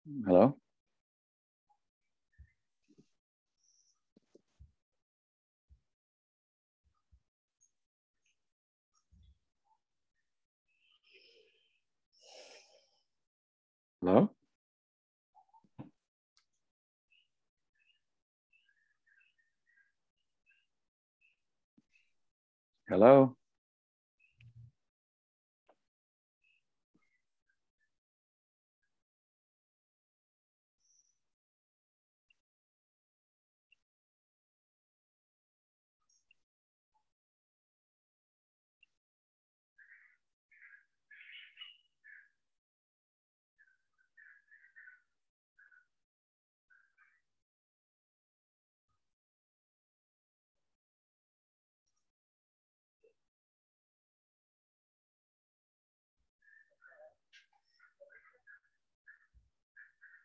Hello? Hello? Hello?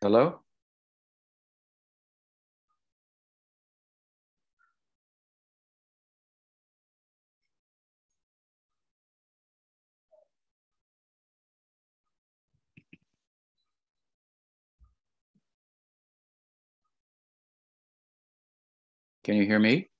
Hello? Can you hear me?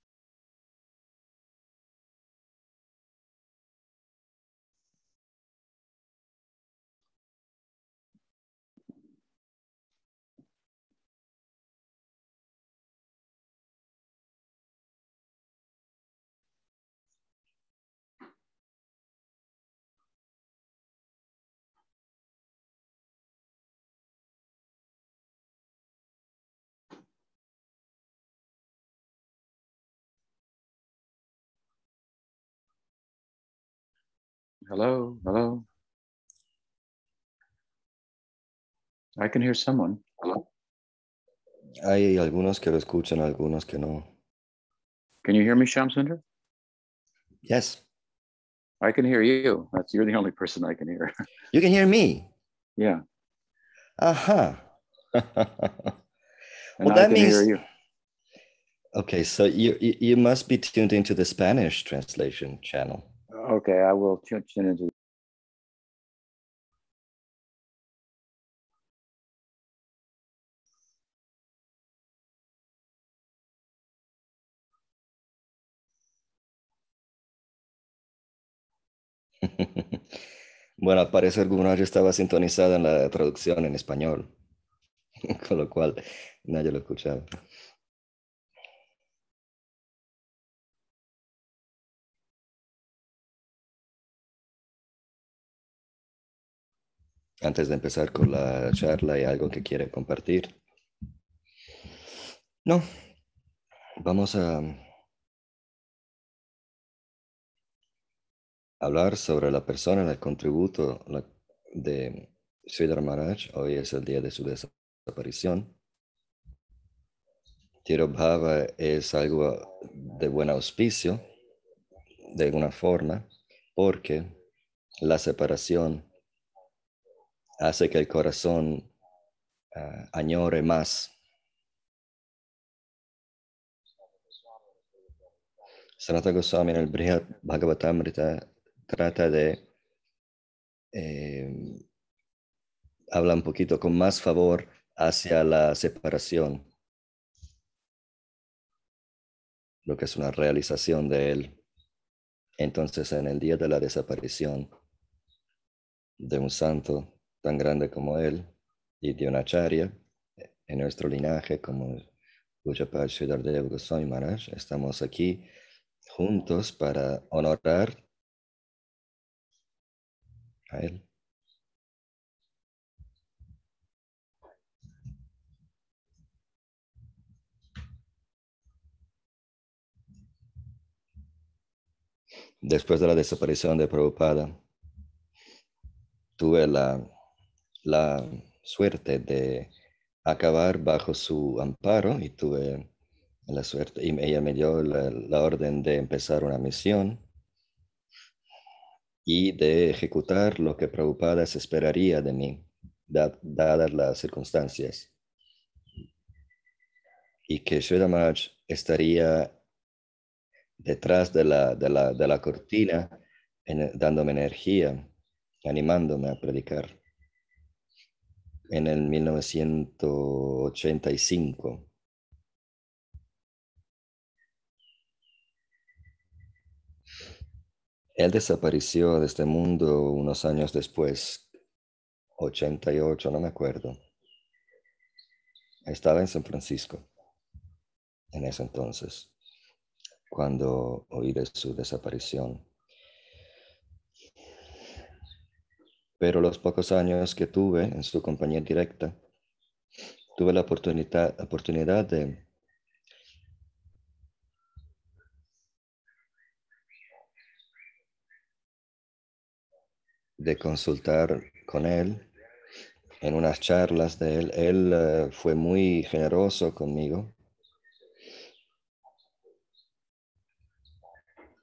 Hello? Hello? I can hear someone. Hello? Hay algunos que lo escuchan, algunos que no. Can you hear me, Shamsundar? Yes. I can hear you. You're the only person I can hear. You can hear me. Yeah. Aha. And Well, I that can hear means, you. okay, so you must be tuned into the Spanish translation channel. Okay, I will tune into. Bueno, al parecer alguna yo estaba sintonizada en la traducción en español, con lo cual nadie lo escuchaba. Antes de empezar con la charla, ¿hay algo que quiere compartir? No. Vamos a hablar sobre la persona, el contributo de Sridhar Maharaj. Hoy es el día de su desaparición. Tirobhava es algo de buen auspicio, de alguna forma, porque la separación hace que el corazón añore más. Sanatana Goswami en el Brihad Bhagavatamrita trata de habla un poquito con más favor hacia la separación, lo que es una realización de él. Entonces, en el día de la desaparición de un santo tan grande como él y de una acharya en nuestro linaje como Pujapad Sridhar Goswami Maharaj, estamos aquí juntos para honorar a él. Después de la desaparición de Prabhupada, tuve la suerte de acabar bajo su amparo y tuve la suerte, y ella me dio la orden de empezar una misión y de ejecutar lo que Prabhupada se esperaría de mí, dadas las circunstancias. Y que Sridhar Maharaj estaría detrás de la cortina, dándome energía, animándome a predicar. en el 1985. Él desapareció de este mundo unos años después, 88, no me acuerdo. Estaba en San Francisco en ese entonces, cuando oí de su desaparición. Pero los pocos años que tuve en su compañía directa, tuve la oportunidad de consultar con él en unas charlas de él. Él fue muy generoso conmigo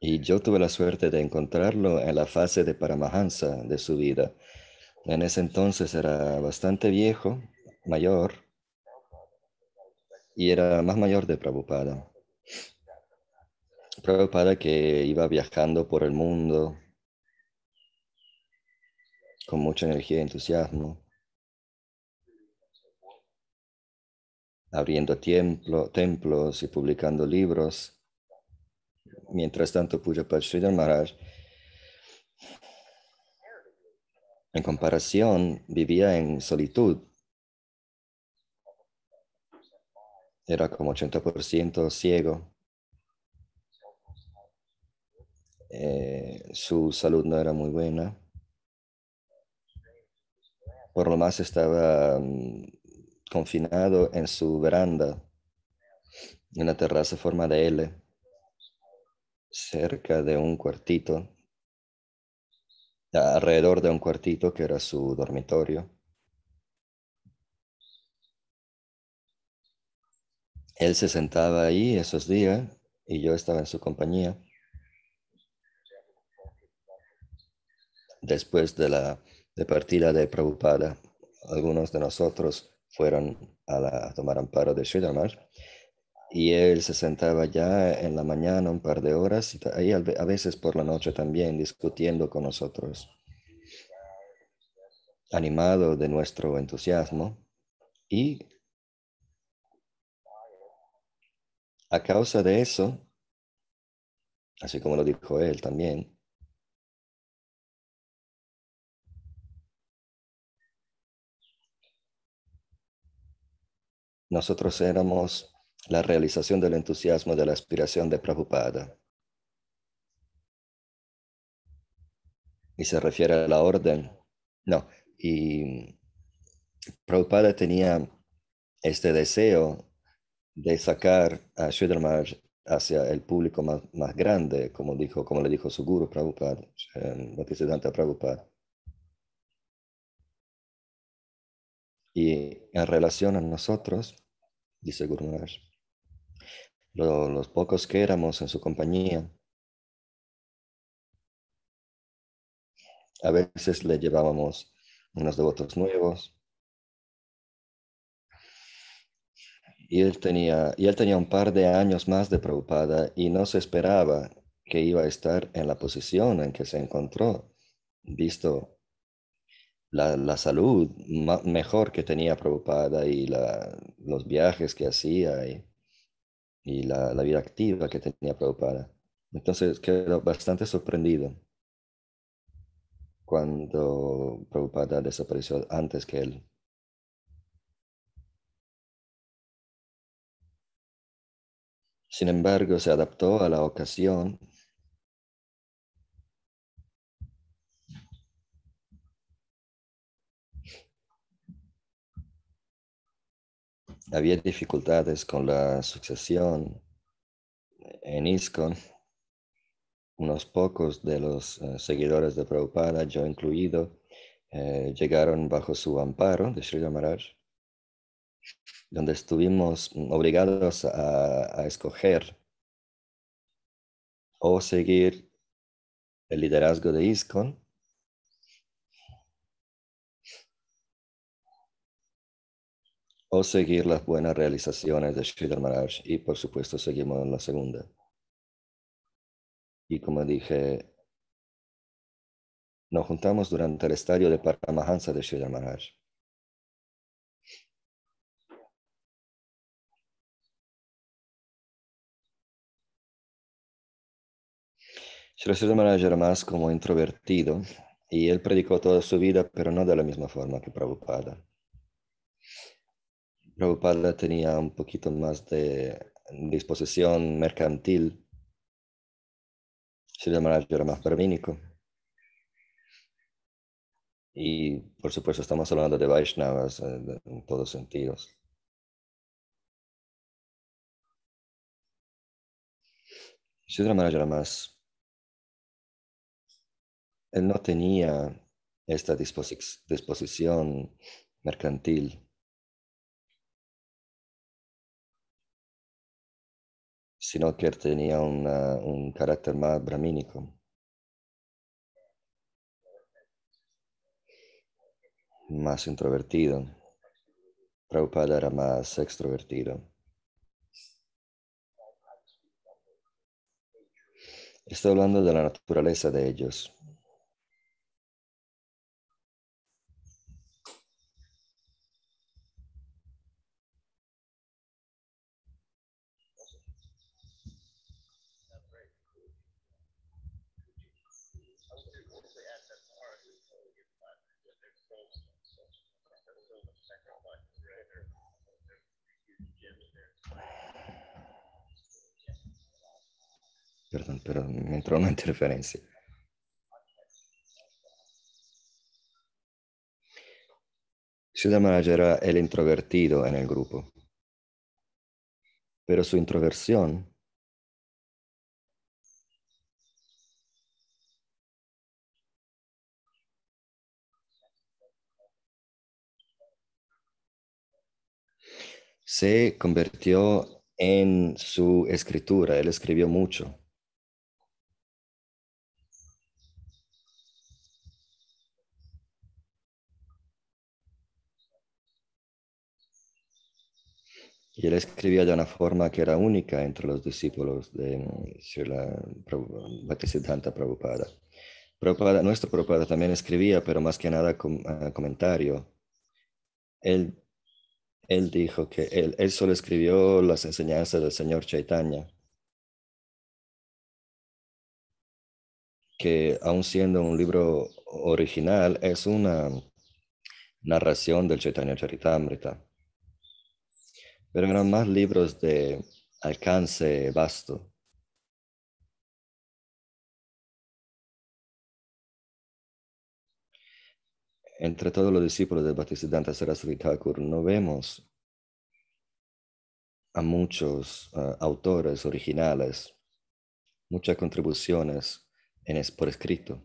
y yo tuve la suerte de encontrarlo en la fase de Paramahansa de su vida. En ese entonces era bastante viejo, mayor, y era más mayor de Prabhupada. Prabhupada que iba viajando por el mundo con mucha energía y entusiasmo, abriendo templos y publicando libros. Mientras tanto, Pujapad Sridhar Maharaj, en comparación, vivía en solitud. Era como 80% ciego. Su salud no era muy buena. Por lo más estaba confinado en su veranda, en una terraza forma de L, cerca de un cuartito, alrededor de un cuartito que era su dormitorio. Él se sentaba ahí esos días y yo estaba en su compañía. Después de la partida de Prabhupada, algunos de nosotros fueron a tomar amparo de Sridhar Maharaj y él se sentaba ya en la mañana un par de horas y ahí a veces por la noche también discutiendo con nosotros, animado de nuestro entusiasmo y a causa de eso, así como lo dijo él también, nosotros éramos la realización del entusiasmo de la aspiración de Prabhupada. Y se refiere a la orden. No, y Prabhupada tenía este deseo de sacar a Sridhar Maharaj hacia el público más grande, como le dijo su guru Prabhupada, Bhaktisiddhanta Prabhupada. Y en relación a nosotros, dice Guru Maharaj, los pocos que éramos en su compañía, a veces le llevábamos unos devotos nuevos y él tenía un par de años más de Prabhupada y no se esperaba que iba a estar en la posición en que se encontró, visto la salud mejor que tenía Prabhupada y los viajes que hacía y la vida activa que tenía Prabhupada. Entonces quedó bastante sorprendido cuando Prabhupada desapareció antes que él. Sin embargo, se adaptó a la ocasión. Había dificultades con la sucesión en ISKCON. Unos pocos de los seguidores de Prabhupada, yo incluido, llegaron bajo su amparo de Sridhar Maharaj, donde estuvimos obligados a escoger o seguir el liderazgo de ISKCON o seguir las buenas realizaciones de Sridhar Maharaj, y por supuesto seguimos la segunda. Y como dije, nos juntamos durante el estadio de Paramahansa de Sridhar Maharaj. Sri Maharaj era más como introvertido y él predicó toda su vida, pero no de la misma forma que Prabhupada. Prabhupada tenía un poquito más de disposición mercantil. Sri Maharaj era más brahmínico. Y por supuesto estamos hablando de Vaishnavas en todos sentidos. Sri Maharaj era más, él no tenía esta disposición mercantil, sino que él tenía un carácter más brahmínico, más introvertido. Prabhupada era más extrovertido. Estoy hablando de la naturaleza de ellos. Perdón, pero me entró una interferencia. Siddha Maharaj era el introvertido en el grupo, pero su introversión se convirtió en su escritura. Él escribió mucho. Y él escribía de una forma que era única entre los discípulos de Srila Bhaktisiddhanta Prabhupada. Nuestro Prabhupada también escribía, pero más que nada comentario. Él, él dijo que él solo escribió las enseñanzas del Señor Chaitanya, que aun siendo un libro original, es una narración del Chaitanya Charitamrita. Pero eran más libros de alcance vasto. Entre todos los discípulos de Bhaktisiddhanta Saraswati Thakur no vemos a muchos autores originales, muchas contribuciones por escrito.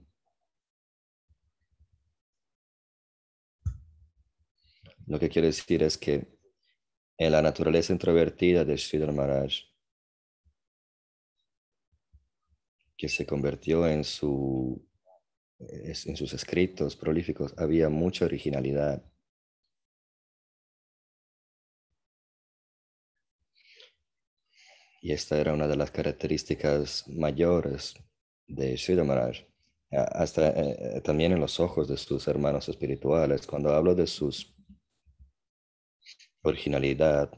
Lo que quiere decir es que en la naturaleza introvertida de Sridhar Maharaj, que se convirtió en sus escritos prolíficos, había mucha originalidad. Y esta era una de las características mayores de Sridhar Maharaj. Hasta también en los ojos de sus hermanos espirituales. Cuando hablo de su originalidad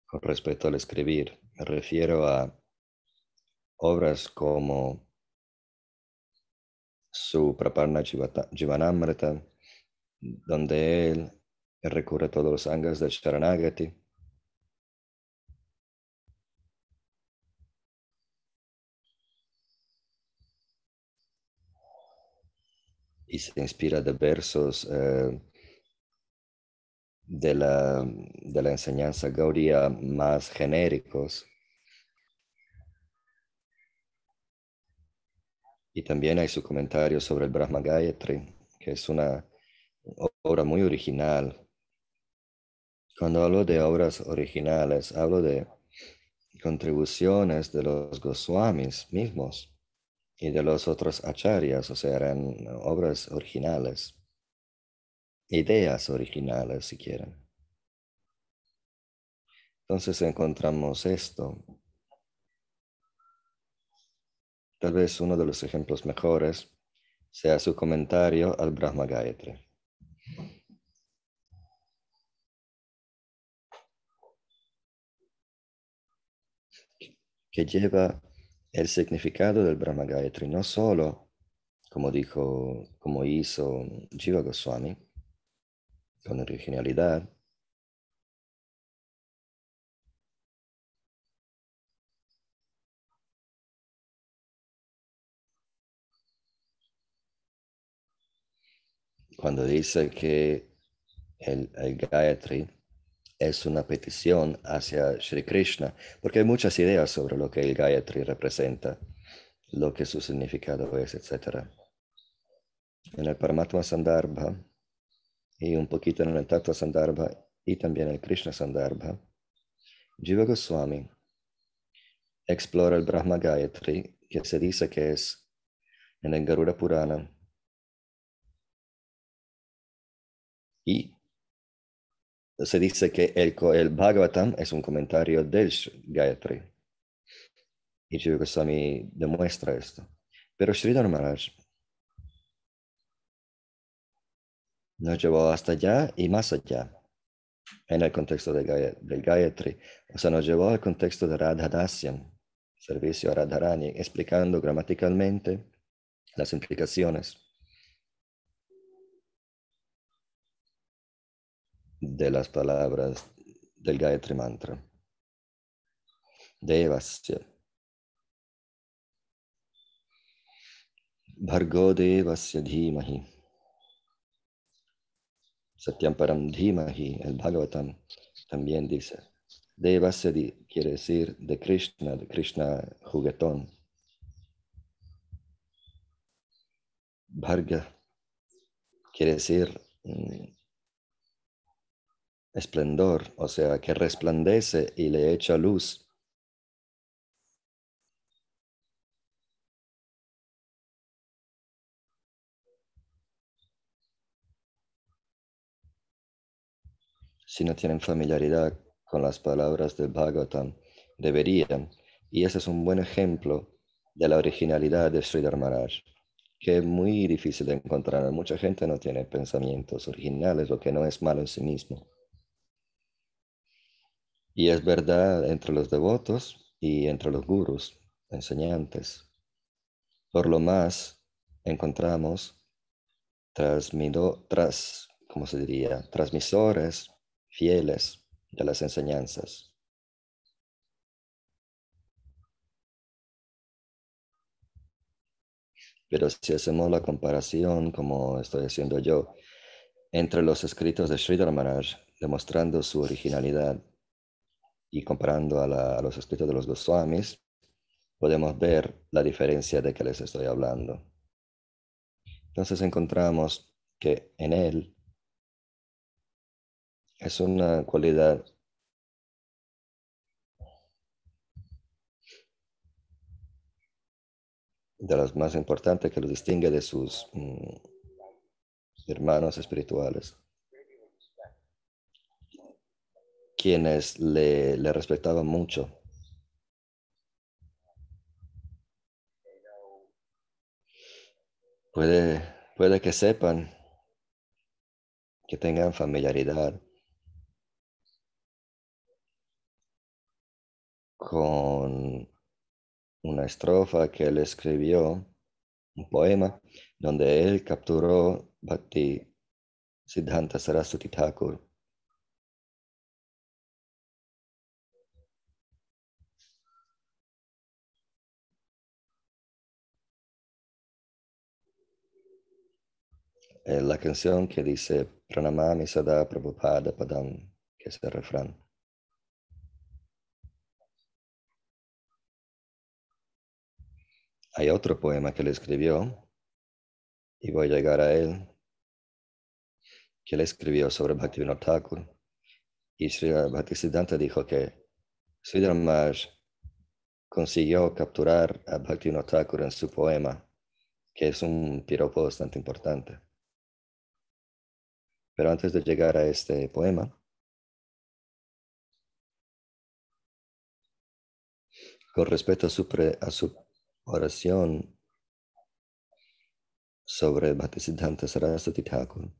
con respecto al escribir, me refiero a obras como su Praparna Jivanamrita, donde él recurre a todos los angas del Sharanagati, y se inspira de versos de la enseñanza Gaudiya más genéricos. Y también hay su comentario sobre el Brahma Gayatri, que es una obra muy original. Cuando hablo de obras originales, hablo de contribuciones de los Goswamis mismos y de los otros acharyas, o sea, eran obras originales, ideas originales, si quieren. Entonces encontramos esto. Tal vez uno de los ejemplos mejores sea su comentario al Brahma Gayatri, que lleva el significado del Brahma Gayatri, no solo como hizo Jiva Goswami, con originalidad, cuando dice que el Gayatri es una petición hacia Sri Krishna, porque hay muchas ideas sobre lo que el Gayatri representa, lo que su significado es, etc. En el Paramatma Sandarbha y un poquito en el Tattva Sandarbha y también el Krishna Sandarbha, Jiva Goswami explora el Brahma Gayatri, que se dice que es en el Garuda Purana, y se dice que el Bhagavatam es un comentario del Gayatri. Y Jiva Goswami demuestra esto. Pero Sridhar Maharaj nos llevó hasta allá y más allá en el contexto del Gayatri. O sea, nos llevó al contexto de Radha Dasyam, servicio a Radharani, explicando gramaticalmente las implicaciones de las palabras del Gayatri Mantra. Devasya. Bhargo Devasya Dhimahi. Satyam Param Dhimahi, el Bhagavatam también dice. Devasya quiere decir de Krishna juguetón. Bharga quiere decir esplendor, o sea, que resplandece y le echa luz. Si no tienen familiaridad con las palabras del Bhagavatam, deberían. Y ese es un buen ejemplo de la originalidad de Sridhar Maharaj, que es muy difícil de encontrar. Mucha gente no tiene pensamientos originales, lo que no es malo en sí mismo. Y es verdad entre los devotos y entre los gurús, enseñantes. Por lo más, encontramos ¿cómo se diría? Transmisores fieles de las enseñanzas. Pero si hacemos la comparación, como estoy haciendo yo, entre los escritos de Sridhar Maharaj, demostrando su originalidad y comparando a los escritos de los Goswamis, podemos ver la diferencia de que les estoy hablando. Entonces encontramos que en él es una cualidad de las más importantes que lo distingue de sus hermanos espirituales, quienes le respetaban mucho. Puede que sepan, que tengan familiaridad con una estrofa que él escribió, un poema, donde él capturó Bhakti Siddhanta Saraswati Thakur. La canción que dice Pranamami Sada Prabhupada Padam, que es el refrán. Hay otro poema que él escribió, y voy a llegar a él, que él escribió sobre Bhaktivinoda Thakur. Y Sri Bhaktisiddhanta dijo que Sridhar Maharaj consiguió capturar a Bhaktivinoda Thakur en su poema, que es un piropo bastante importante. Pero antes de llegar a este poema, con respecto a su oración sobre Bhaktisiddhanta Saraswati Thakur,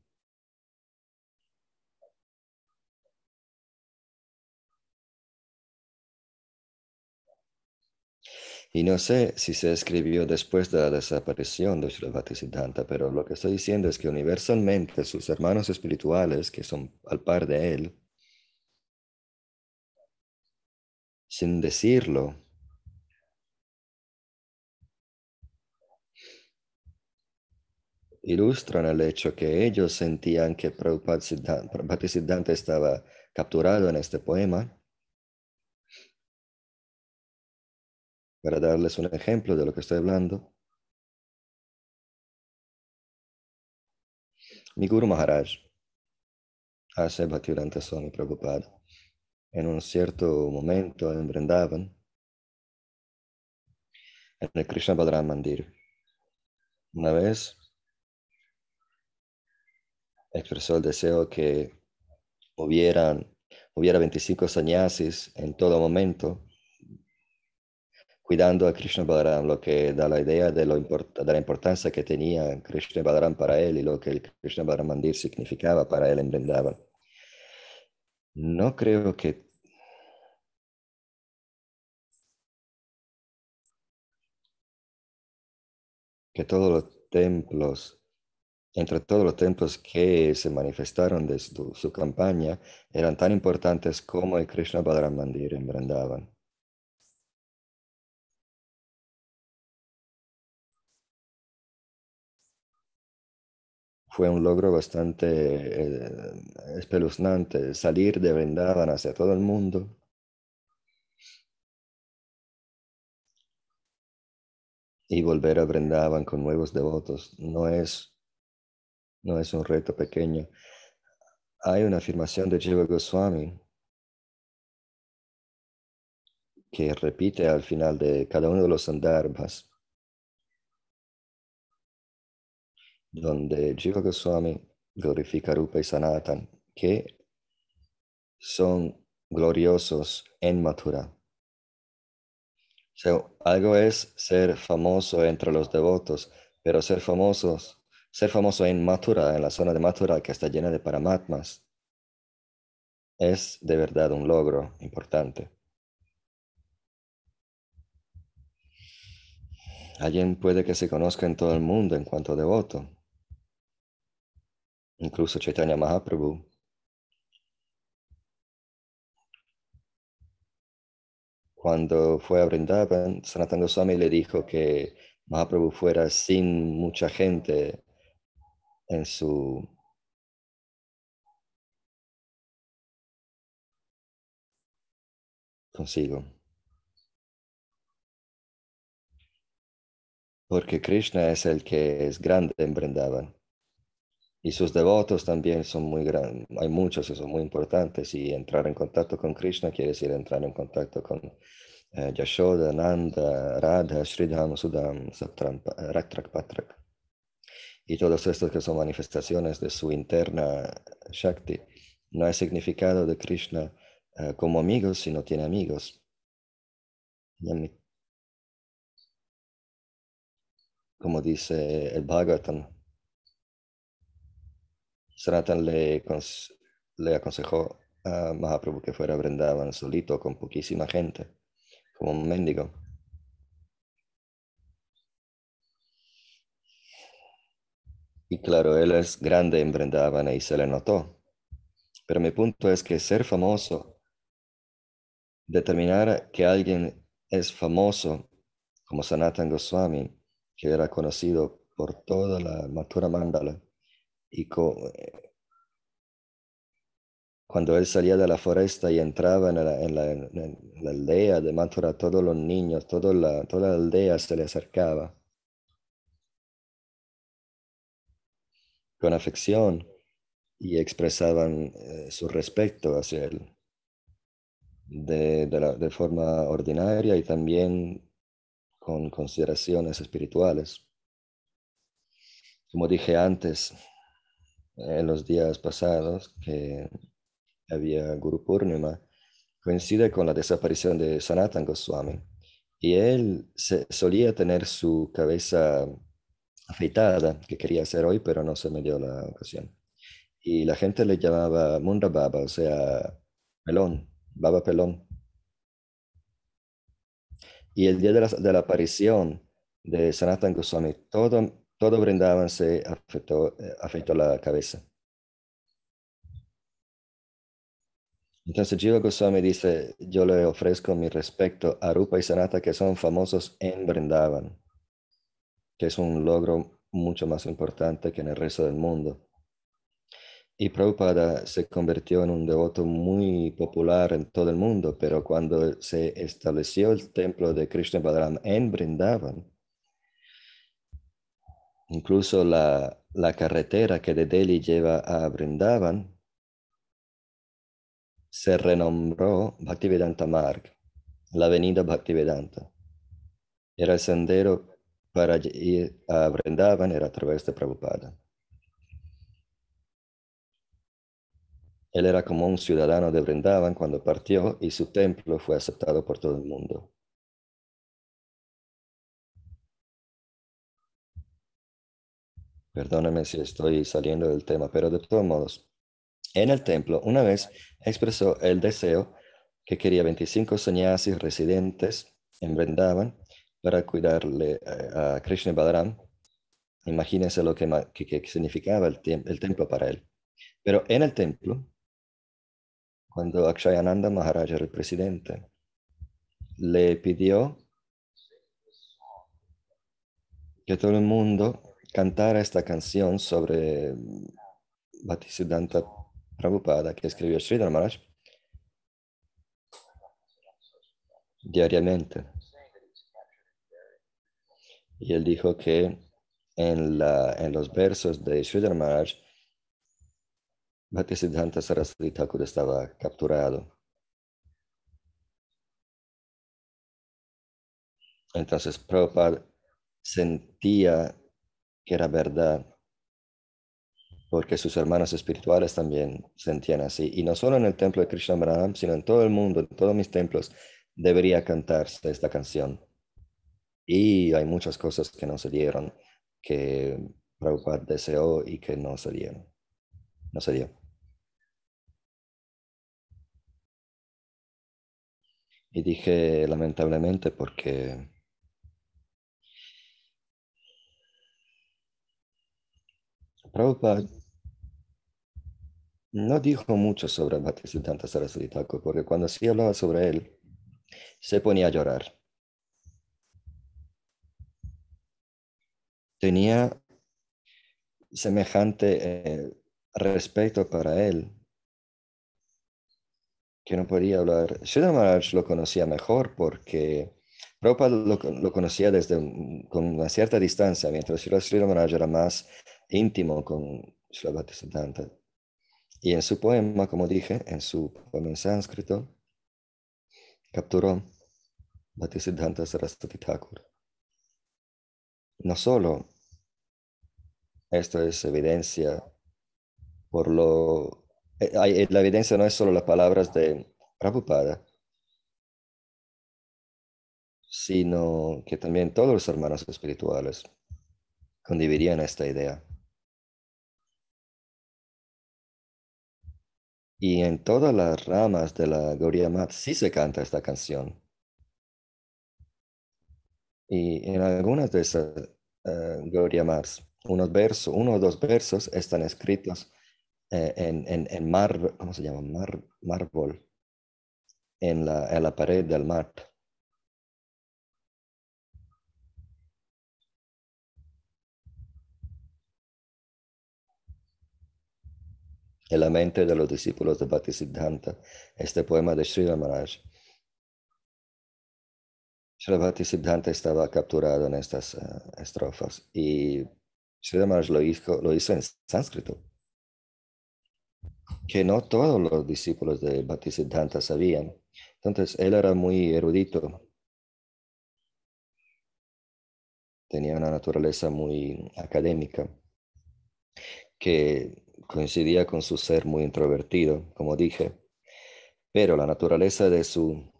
Y no sé si se escribió después de la desaparición de Srila Bhaktisiddhanta, pero lo que estoy diciendo es que universalmente sus hermanos espirituales, que son al par de él, sin decirlo, ilustran el hecho que ellos sentían que Prabhupada Bhaktisiddhanta estaba capturado en este poema. Para darles un ejemplo de lo que estoy hablando, mi Guru Maharaj hace Bhaktivedanta Swami Prabhupada en un cierto momento en Vrindavan, en el Krishna Balaram Mandir. Una vez expresó el deseo que hubiera 25 sannyasis en todo momento, cuidando a Krishna Balaram, lo que da la idea de la importancia que tenía Krishna Balaram para él y lo que el Krishna Balaram Mandir significaba para él en Vrindavan. No creo que todos los templos, entre todos los templos que se manifestaron de su campaña, eran tan importantes como el Krishna Balaram Mandir en Vrindavan. Fue un logro bastante espeluznante salir de Vrindavan hacia todo el mundo y volver a Vrindavan con nuevos devotos. No es un reto pequeño. Hay una afirmación de Jiva Goswami que repite al final de cada uno de los sandarbhas, donde Jiva Goswami glorifica Rupa y Sanatan, que son gloriosos en Mathura. O sea, algo es ser famoso entre los devotos, pero ser famoso en Mathura, en la zona de Mathura que está llena de paramatmas, es de verdad un logro importante. Alguien puede que se conozca en todo el mundo en cuanto a devoto, incluso Chaitanya Mahaprabhu. Cuando fue a Vrindavan, Sanatana Goswami le dijo que Mahaprabhu fuera sin mucha gente en su consigo, porque Krishna es el que es grande en Vrindavan y sus devotos también son muy grandes, hay muchos y son muy importantes, y entrar en contacto con Krishna quiere decir entrar en contacto con Yashoda, Nanda, Radha, Sridham, Sudam, Saptram, Raktrak, Patrak, y todos estos que son manifestaciones de su interna Shakti. No hay significado de Krishna como amigos si no tiene amigos. Como dice el Bhagavatam, Sanatan le aconsejó a Mahaprabhu que fuera a Vrindavan solito con poquísima gente, como un mendigo. Y claro, él es grande en Vrindavan y se le notó. Pero mi punto es que ser famoso, determinar que alguien es famoso, como Sanatan Goswami, que era conocido por toda la Mathura Mandala, y cuando él salía de la foresta y entraba en la aldea de Mathura, todos los niños, toda la aldea se le acercaba con afección y expresaban su respeto hacia él de forma ordinaria y también con consideraciones espirituales. Como dije antes, en los días pasados, que había Guru Purnima, coincide con la desaparición de Sanatan Goswami. Y él solía tener su cabeza afeitada, que quería hacer hoy, pero no se me dio la ocasión. Y la gente le llamaba Munda Baba, o sea, pelón, Baba pelón. Y el día de la aparición de Sanatan Goswami, todo Brindavan se afectó la cabeza. Entonces Jiva Goswami dice, yo le ofrezco mi respeto a Rupa y Sanata que son famosos en Brindavan, que es un logro mucho más importante que en el resto del mundo. Y Prabhupada se convirtió en un devoto muy popular en todo el mundo, pero cuando se estableció el templo de Krishna Balaram en Brindavan, incluso la carretera que de Delhi lleva a Brindavan se renombró Bhaktivedanta Marg, la avenida Bhaktivedanta. Era el sendero para ir a Brindavan, era a través de Prabhupada. Él era como un ciudadano de Brindavan cuando partió y su templo fue aceptado por todo el mundo. Perdóname si estoy saliendo del tema, pero de todos modos, en el templo una vez expresó el deseo que quería 25 sannyasis residentes en Vrindavan para cuidarle a Krishna y Balaram. Imagínense lo que significaba el templo para él. Pero en el templo, cuando Akshayananda Maharaj era el presidente, le pidió que todo el mundo cantara esta canción sobre Bhaktisiddhanta Prabhupada que escribió Sridhar Maharaj diariamente. Y él dijo que en los versos de Sridhar Maharaj, Bhaktisiddhanta Saraswati Thakur estaba capturado. Entonces Prabhupada sentía que era verdad, porque sus hermanos espirituales también sentían así. Y no solo en el templo de Krishna Balaram, sino en todo el mundo, en todos mis templos, debería cantarse esta canción. Y hay muchas cosas que no se dieron, que Prabhupada deseó y que no se dieron. No se dio. Y dije lamentablemente porque Prabhupada no dijo mucho sobre Bhaktisiddhanta Saraswati Thakur, porque cuando sí hablaba sobre él, se ponía a llorar. Tenía semejante respeto para él que no podía hablar. Sridhar Maharaj lo conocía mejor porque Prabhupada lo conocía con una cierta distancia, mientras Sridhar Maharaj era más íntimo con Srila Bhaktisiddhanta. Y en su poema, como dije, en su poema en sánscrito, capturó Bhaktisiddhanta Saraswati Thakur. No solo esto es evidencia por la evidencia no es solo las palabras de Prabhupada, sino que también todos los hermanos espirituales condividían esta idea. Y en todas las ramas de la Gaudiya Math sí se canta esta canción. Y en algunas de esas Gaudiya Maths, uno o dos versos están escritos en ¿cómo se llama? Mármol, en la pared del mat. En la mente de los discípulos de Bhaktisiddhanta, este poema de Sridhar Maharaj. Srila Bhaktisiddhanta estaba capturado en estas estrofas y Sridhar Maharaj lo hizo en sánscrito, que no todos los discípulos de Bhaktisiddhanta sabían. Entonces, él era muy erudito, tenía una naturaleza muy académica, que coincidía con su ser muy introvertido, como dije, pero la naturaleza de su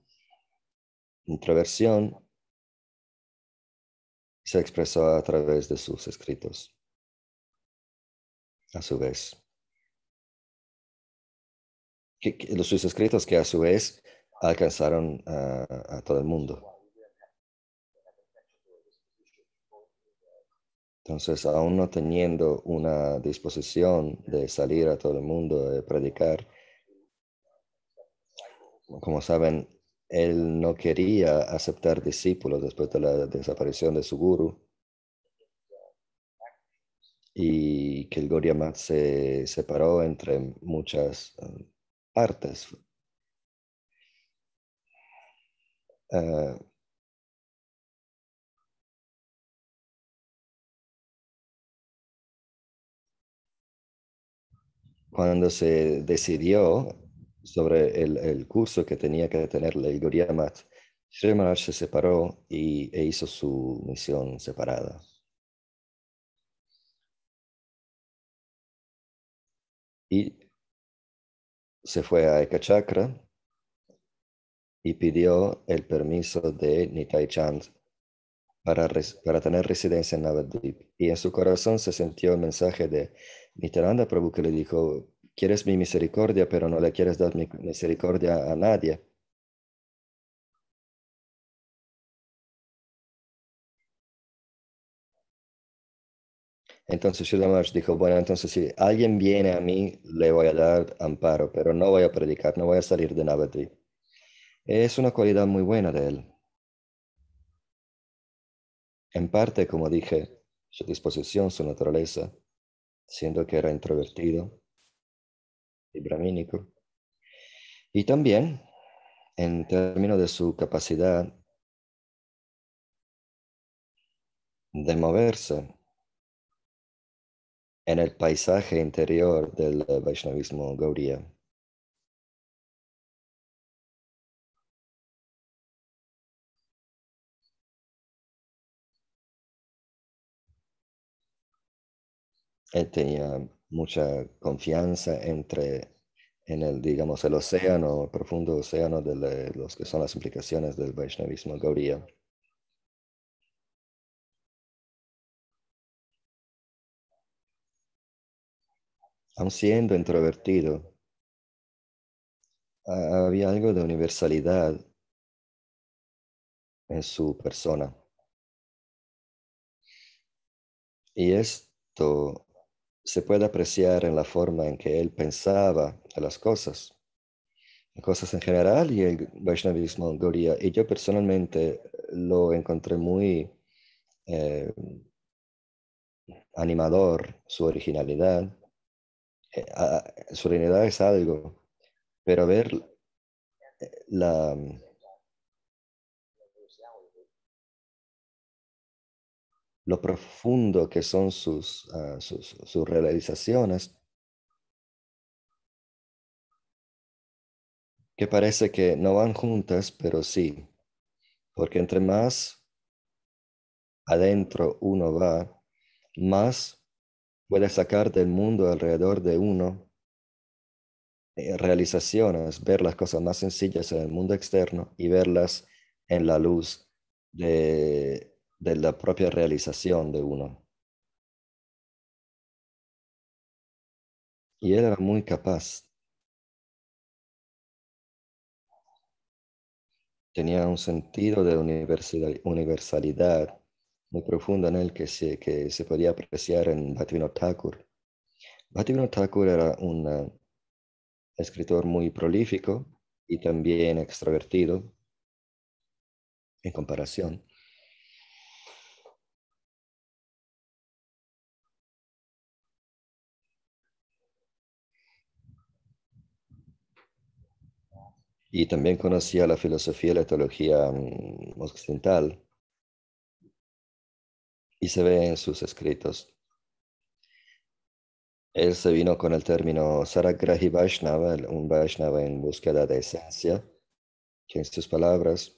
introversión se expresó a través de sus escritos, a su vez. Sus escritos que a su vez alcanzaron a todo el mundo. Entonces, aún no teniendo una disposición de salir a todo el mundo a predicar, como saben, él no quería aceptar discípulos después de la desaparición de su guru y que el Gaudiya Math se separó entre muchas partes. Uh, Cuando se decidió sobre el curso que tenía que tener el Gaudiya Math, Sri Maharaj se separó e hizo su misión separada. Y se fue a Ekachakra y pidió el permiso de Nitai Chand para tener residencia en Navadvip. Y en su corazón se sintió el mensaje de Nityananda Prabhu que le dijo, quieres mi misericordia, pero no le quieres dar mi misericordia a nadie. Entonces Sridhar Maharaj dijo, bueno, entonces si alguien viene a mí, le voy a dar amparo, pero no voy a predicar, no voy a salir de Navadvip. Es una cualidad muy buena de él. En parte, como dije, su disposición, su naturaleza, siendo que era introvertido y bramínico. Y también, en términos de su capacidad de moverse en el paisaje interior del Vaishnavismo Gaudiya. Él tenía mucha confianza en el, digamos, el océano, el profundo océano de los que son las implicaciones del Vaishnavismo Gaudiya. Aun siendo introvertido, había algo de universalidad en su persona. Y esto se puede apreciar en la forma en que él pensaba de las cosas en general y el Vaishnavismo Gaudiya. Y yo personalmente lo encontré muy eh, animador, su originalidad. Su originalidad es algo, pero ver la, lo profundo que son sus realizaciones, que parece que no van juntas, pero sí, porque entre más adentro uno va, más puede sacar del mundo alrededor de uno realizaciones, ver las cosas más sencillas en el mundo externo y verlas en la luz de la propia realización de uno. Y él era muy capaz, tenía un sentido de universalidad muy profundo en él que se podía apreciar en Bhaktivinoda Thakur. Bhaktivinoda Thakur era un escritor muy prolífico y también extrovertido en comparación. Y también conocía la filosofía y la teología occidental y se ve en sus escritos. Él se vino con el término Saragrahi Vaishnava, un Vaishnava en búsqueda de esencia, que en sus palabras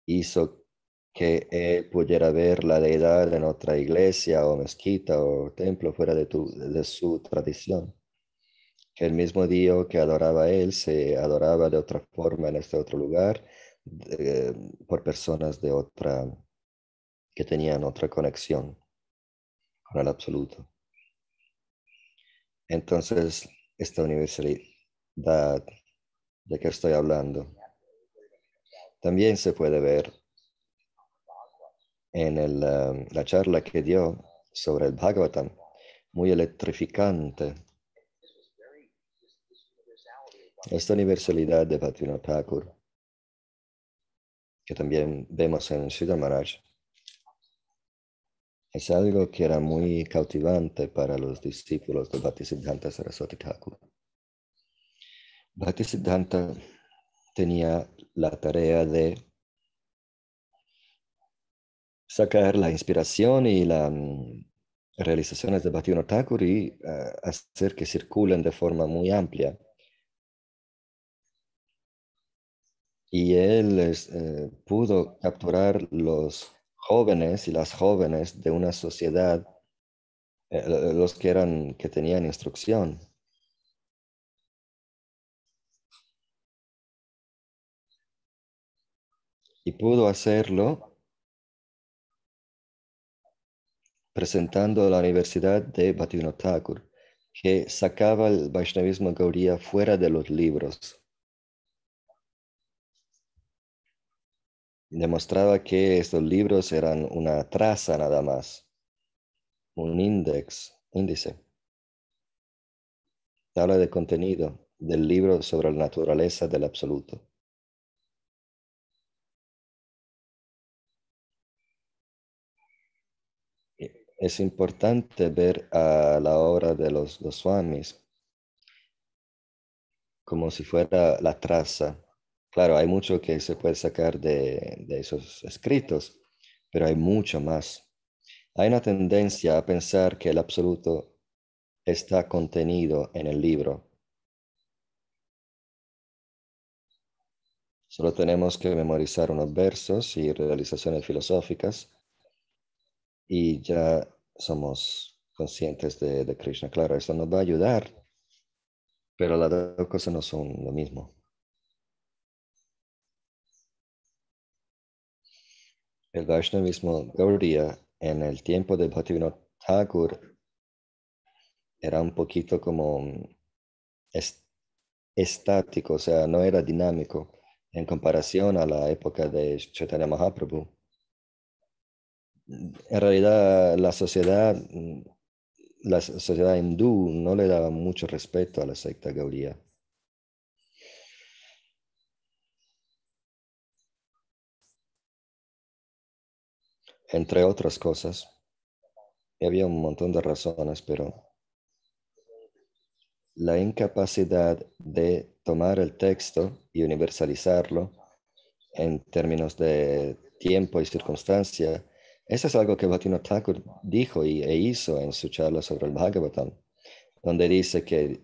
hizo que él pudiera ver la deidad en otra iglesia o mezquita o templo fuera de su tradición. Que el mismo Dios que adoraba a él se adoraba de otra forma en este otro lugar por personas de otra, que tenían otra conexión con el absoluto. Entonces, esta universalidad de que estoy hablando también se puede ver en la charla que dio sobre el Bhagavatam, muy electrificante. Esta universalidad de Bhaktivinoda Thakur, que también vemos en Sridhar Maharaj, es algo que era muy cautivante para los discípulos de Bhaktisiddhanta Saraswati Thakur. Bhaktisiddhanta tenía la tarea de sacar la inspiración y las realizaciones de Bhaktivinoda Thakur y hacer que circulen de forma muy amplia. Y él pudo capturar los jóvenes y las jóvenes de una sociedad, los que tenían instrucción. Y pudo hacerlo presentando la Universidad de Bhaktivinoda Thakur, que sacaba el Vaishnavismo Gaudiya fuera de los libros. Demostraba que estos libros eran una traza nada más, un índice, tabla de contenido del libro sobre la naturaleza del absoluto. Es importante ver a la obra de los Goswamis como si fuera la traza. Claro, hay mucho que se puede sacar de esos escritos, pero hay mucho más. Hay una tendencia a pensar que el absoluto está contenido en el libro. Solo tenemos que memorizar unos versos y realizaciones filosóficas y ya somos conscientes de Krishna. Claro, esto nos va a ayudar, pero las dos cosas no son lo mismo. El Vaishnavismo Gaudiya en el tiempo de Bhaktivinoda Thakur era un poquito como estático, o sea, no era dinámico en comparación a la época de Chaitanya Mahaprabhu. En realidad, la sociedad hindú no le daba mucho respeto a la secta Gaudiya. Entre otras cosas, había un montón de razones, pero la incapacidad de tomar el texto y universalizarlo en términos de tiempo y circunstancia, eso es algo que Bhaktivinoda Thakur dijo e hizo en su charla sobre el Bhagavatam, donde dice que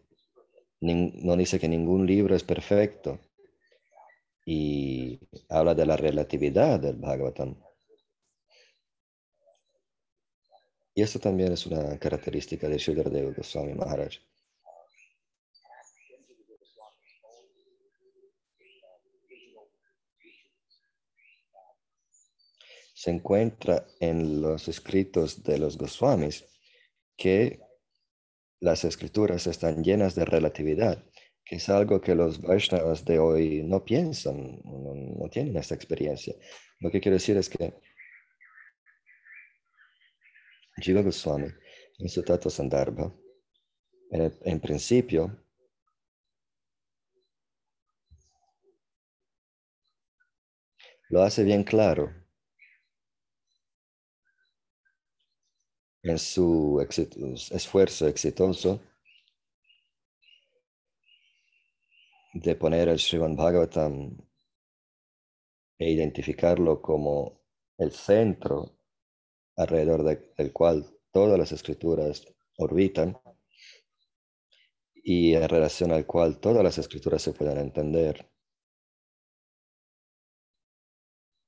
no dice que ningún libro es perfecto y habla de la relatividad del Bhagavatam. Y eso también es una característica de Shukadeva Goswami Maharaj. Se encuentra en los escritos de los Goswamis que las escrituras están llenas de relatividad, que es algo que los Vaishnavas de hoy no piensan, no tienen esta experiencia. Lo que quiero decir es que Jiva Goswami, en su Tattva Sandarbha, en principio, lo hace bien claro en su esfuerzo exitoso de poner el Srimad Bhagavatam e identificarlo como el centro alrededor del cual todas las escrituras orbitan y en relación al cual todas las escrituras se pueden entender.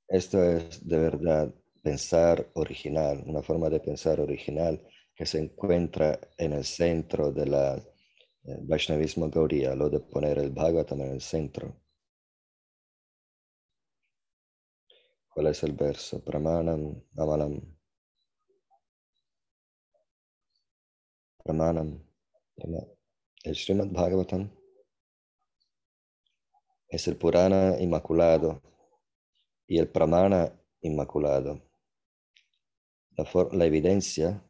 Esto es de verdad pensar original, una forma de pensar original que se encuentra en el centro de la Vaishnavismo Gaudiya, lo de poner el Bhagavatam en el centro. ¿Cuál es el verso? Pramanam, Amalam, Pramanam. El Srimad Bhagavatam es el Purana inmaculado y el Pramana inmaculado. La evidencia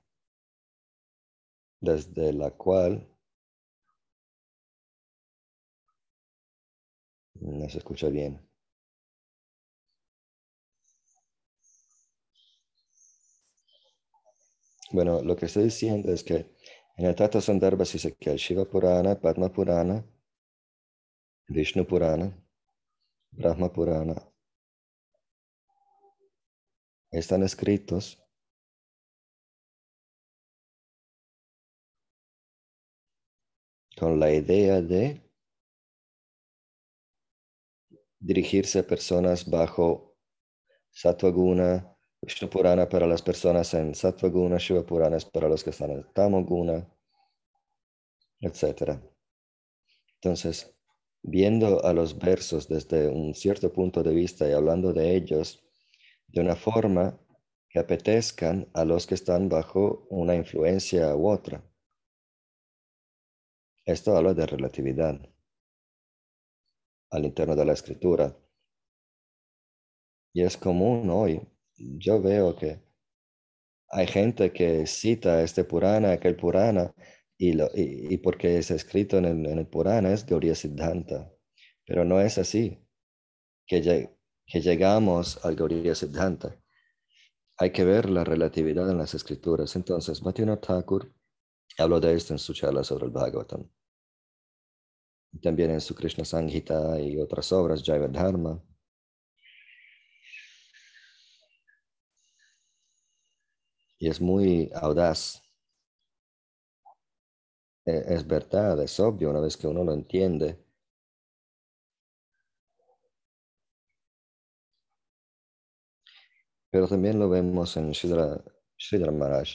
desde la cual no se escucha bien. Bueno, lo que estoy diciendo es que en el Tata Sandarbha dice que el Shiva Purana, Padma Purana, Vishnu Purana, Brahma Purana están escritos con la idea de dirigirse a personas bajo Sattva Guna, Vishnu Purana para las personas en Sattva Guna, Shiva Purana es para los que están en Tamo Guna, etc. Entonces, viendo a los versos desde un cierto punto de vista y hablando de ellos de una forma que apetezcan a los que están bajo una influencia u otra. Esto habla de relatividad al interno de la escritura. Y es común hoy. Yo veo que hay gente que cita este Purana, aquel Purana, y porque es escrito en el Purana es Gauriya Siddhanta. Pero no es así que llegamos al Gauriya Siddhanta. Hay que ver la relatividad en las escrituras. Entonces, Bhaktivinoda Thakur habló de esto en su charla sobre el Bhagavatam. También en su Krishna Samhita y otras obras, Jaiva Dharma. Y es muy audaz. Es verdad, es obvio una vez que uno lo entiende. Pero también lo vemos en Sridhar Maharaj.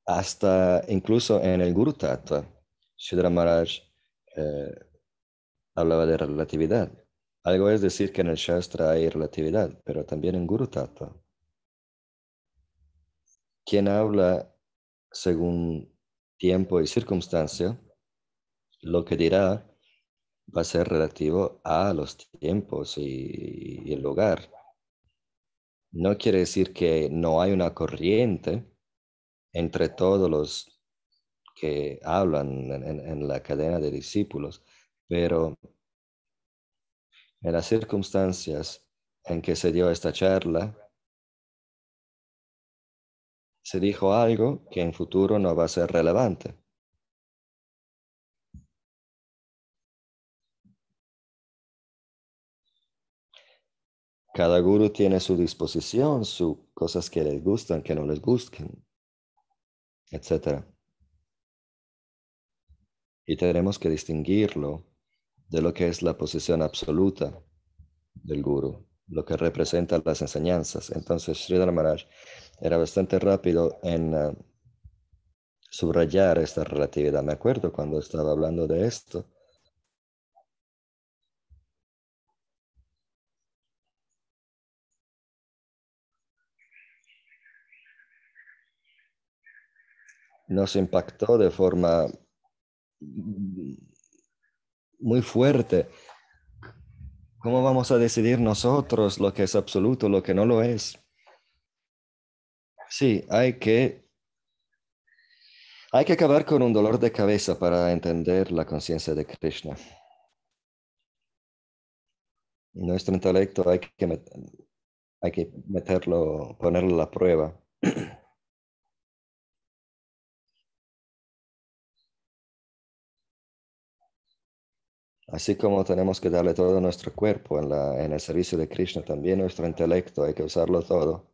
Hasta incluso en el Guru Tattva, Sridhar Maharaj eh, hablaba de relatividad. Algo es decir que en el Shastra hay relatividad, pero también en Guru Tattva. Quien habla según tiempo y circunstancia, lo que dirá va a ser relativo a los tiempos y el lugar. No quiere decir que no hay una corriente entre todos los que hablan en la cadena de discípulos, pero en las circunstancias en que se dio esta charla, se dijo algo que en futuro no va a ser relevante. Cada guru tiene su disposición, sus cosas que les gustan, que no les gustan, etc. Y tenemos que distinguirlo de lo que es la posición absoluta del guru, lo que representa las enseñanzas. Entonces, Sridhar Maharaj era bastante rápido en subrayar esta relatividad. Me acuerdo cuando estaba hablando de esto. Nos impactó de forma muy fuerte. ¿Cómo vamos a decidir nosotros lo que es absoluto, lo que no lo es? Sí, hay que acabar con un dolor de cabeza para entender la conciencia de Krishna. Nuestro intelecto hay que meterlo, ponerlo a la prueba. Así como tenemos que darle todo nuestro cuerpo en el servicio de Krishna, también nuestro intelecto hay que usarlo todo.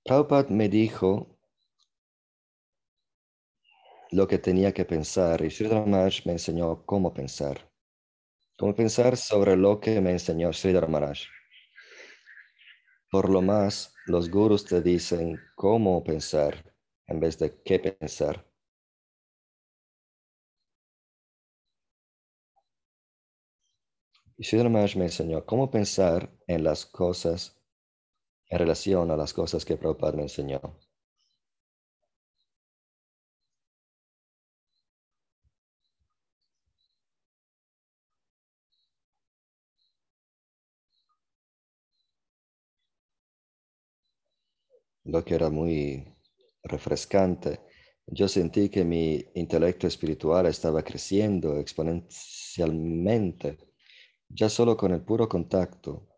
Prabhupada me dijo lo que tenía que pensar y Sridhar Maharaj me enseñó cómo pensar. Cómo pensar sobre lo que me enseñó Sridhar Maharaj. Por lo más, los gurus te dicen cómo pensar en vez de qué pensar. Y Sridhar Maharaj me enseñó cómo pensar en las cosas en relación a las cosas que Prabhupada me enseñó. lo que era muy refrescante. Yo sentí que mi intelecto espiritual estaba creciendo exponencialmente, ya solo con el puro contacto,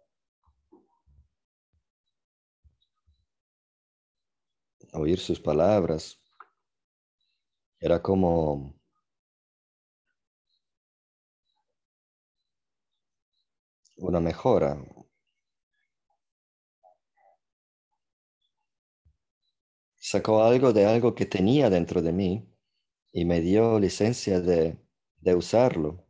oír sus palabras, era como una mejora. Sacó algo de algo que tenía dentro de mí y me dio licencia de usarlo.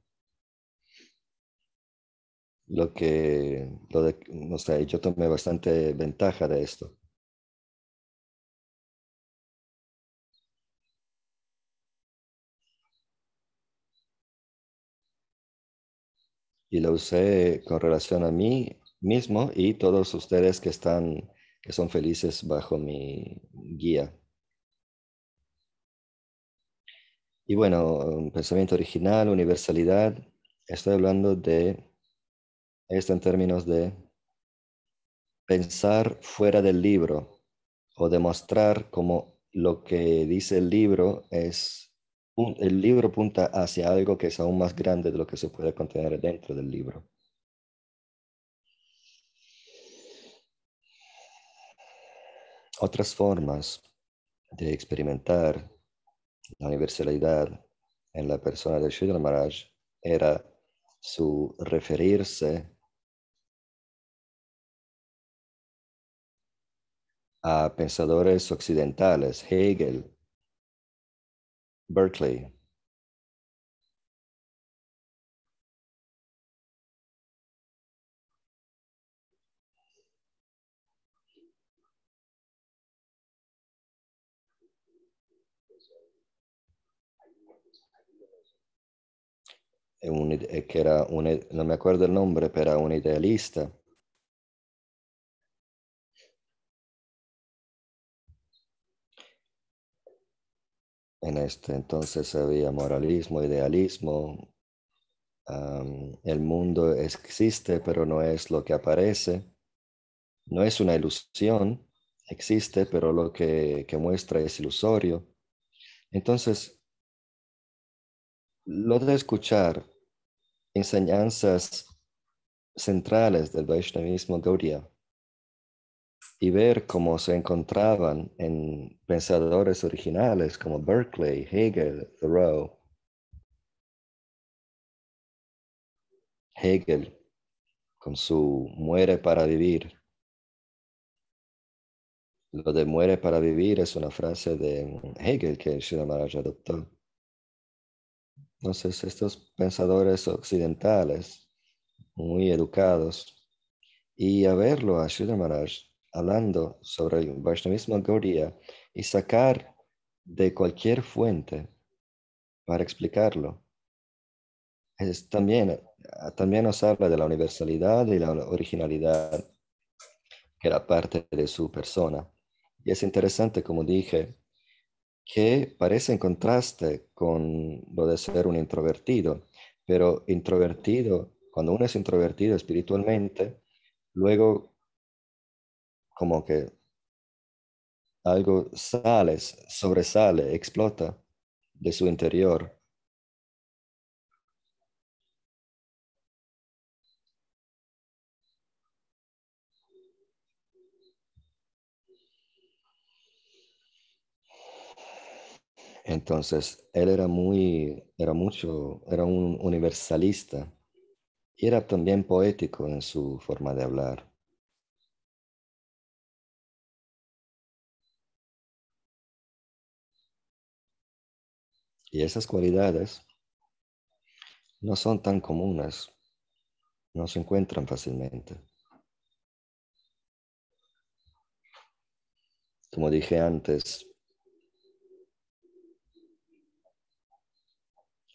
No sé, yo tomé bastante ventaja de esto y lo usé con relación a mí mismo y todos ustedes que son felices bajo mi guía. Y bueno, un pensamiento original, universalidad, estoy hablando de esto en términos de pensar fuera del libro o demostrar como lo que dice el libro el libro apunta hacia algo que es aún más grande de lo que se puede contener dentro del libro. Otras formas de experimentar la universalidad en la persona de Sridhar Maharaj era su referirse a pensadores occidentales, Hegel, Berkeley, que era no me acuerdo el nombre, pero era un idealista. En este entonces había moralismo, idealismo. El mundo existe, pero no es lo que aparece. No es una ilusión, existe, pero lo que muestra es ilusorio. Entonces, lo de escuchar enseñanzas centrales del Vaishnavismo Gaudiya y ver cómo se encontraban en pensadores originales como Berkeley, Hegel, Thoreau, Hegel con su muere para vivir. Lo de muere para vivir es una frase de Hegel que Sridhar Maharaj adoptó. Entonces, estos pensadores occidentales, muy educados, y a verlo a Sridhar Maharaj hablando sobre el Vaishnavismo Gaudiya y sacar de cualquier fuente para explicarlo, también nos habla de la universalidad y la originalidad que era parte de su persona. Y es interesante, como dije, que parece en contraste con lo de ser un introvertido, pero introvertido, cuando uno es introvertido espiritualmente, luego como que algo sobresale, explota de su interior. Entonces, él era un universalista y era también poético en su forma de hablar. Y esas cualidades no son tan comunes, no se encuentran fácilmente. Como dije antes,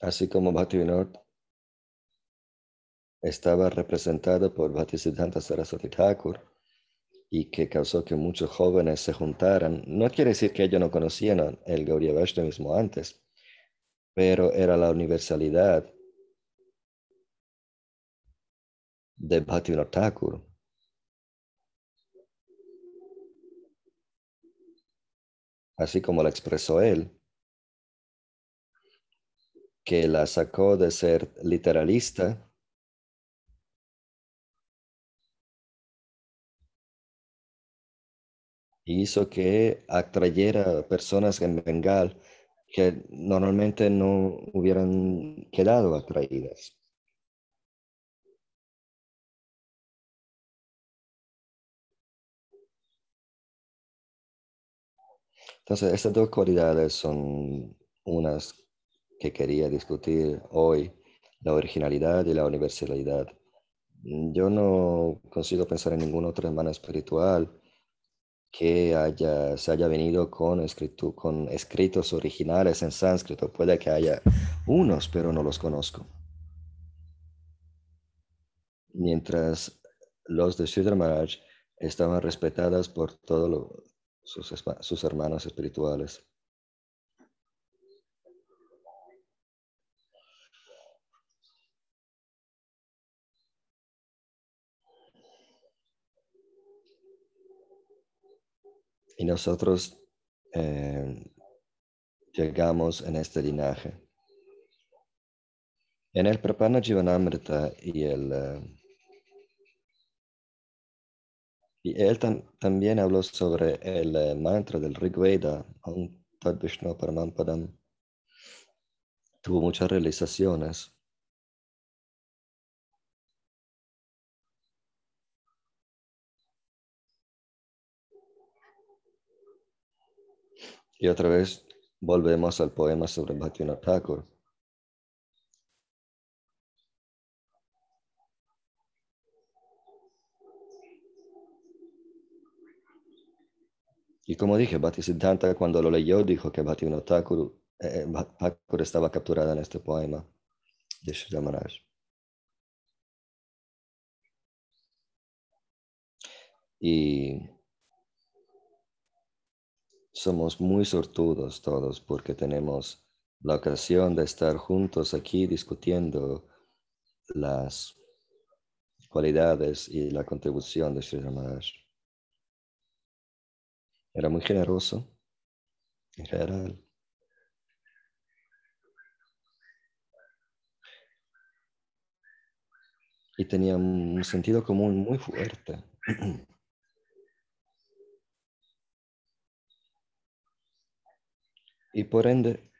así como Bhaktivinoda estaba representado por Bhaktisiddhanta Saraswati Thakur y que causó que muchos jóvenes se juntaran, no quiere decir que ellos no conocieran el Gaudiya Vaishnavismo antes, pero era la universalidad de Bhaktivinoda Thakur así como la expresó él, que la sacó de ser literalista y hizo que atrayera personas en Bengal que normalmente no hubieran quedado atraídas. Entonces, estas dos cualidades son unas que quería discutir hoy, la originalidad y la universalidad. Yo no consigo pensar en ningún otro hermano espiritual que se haya venido con escritos originales en sánscrito. Puede que haya unos, pero no los conozco. Mientras los de Sridhar Maharaj estaban respetadas por todos sus hermanos espirituales. Y nosotros eh, llegamos en este linaje. En el Prapanna Jivanamrita y él también habló sobre el mantra del Rig Veda, Om Tat Vishnu Paramam Padam. Tuvo muchas realizaciones. Y otra vez volvemos al poema sobre Bhaktivinoda Thakur. Y como dije, Bhaktisiddhanta cuando lo leyó dijo que Bhaktivinoda Thakur estaba capturada en este poema de Sri Ramaraj. Y somos muy sortudos todos porque tenemos la ocasión de estar juntos aquí discutiendo las cualidades y la contribución de Sri Ramaraj. Era muy generoso en general. Y tenía un sentido común muy fuerte. Y por ende,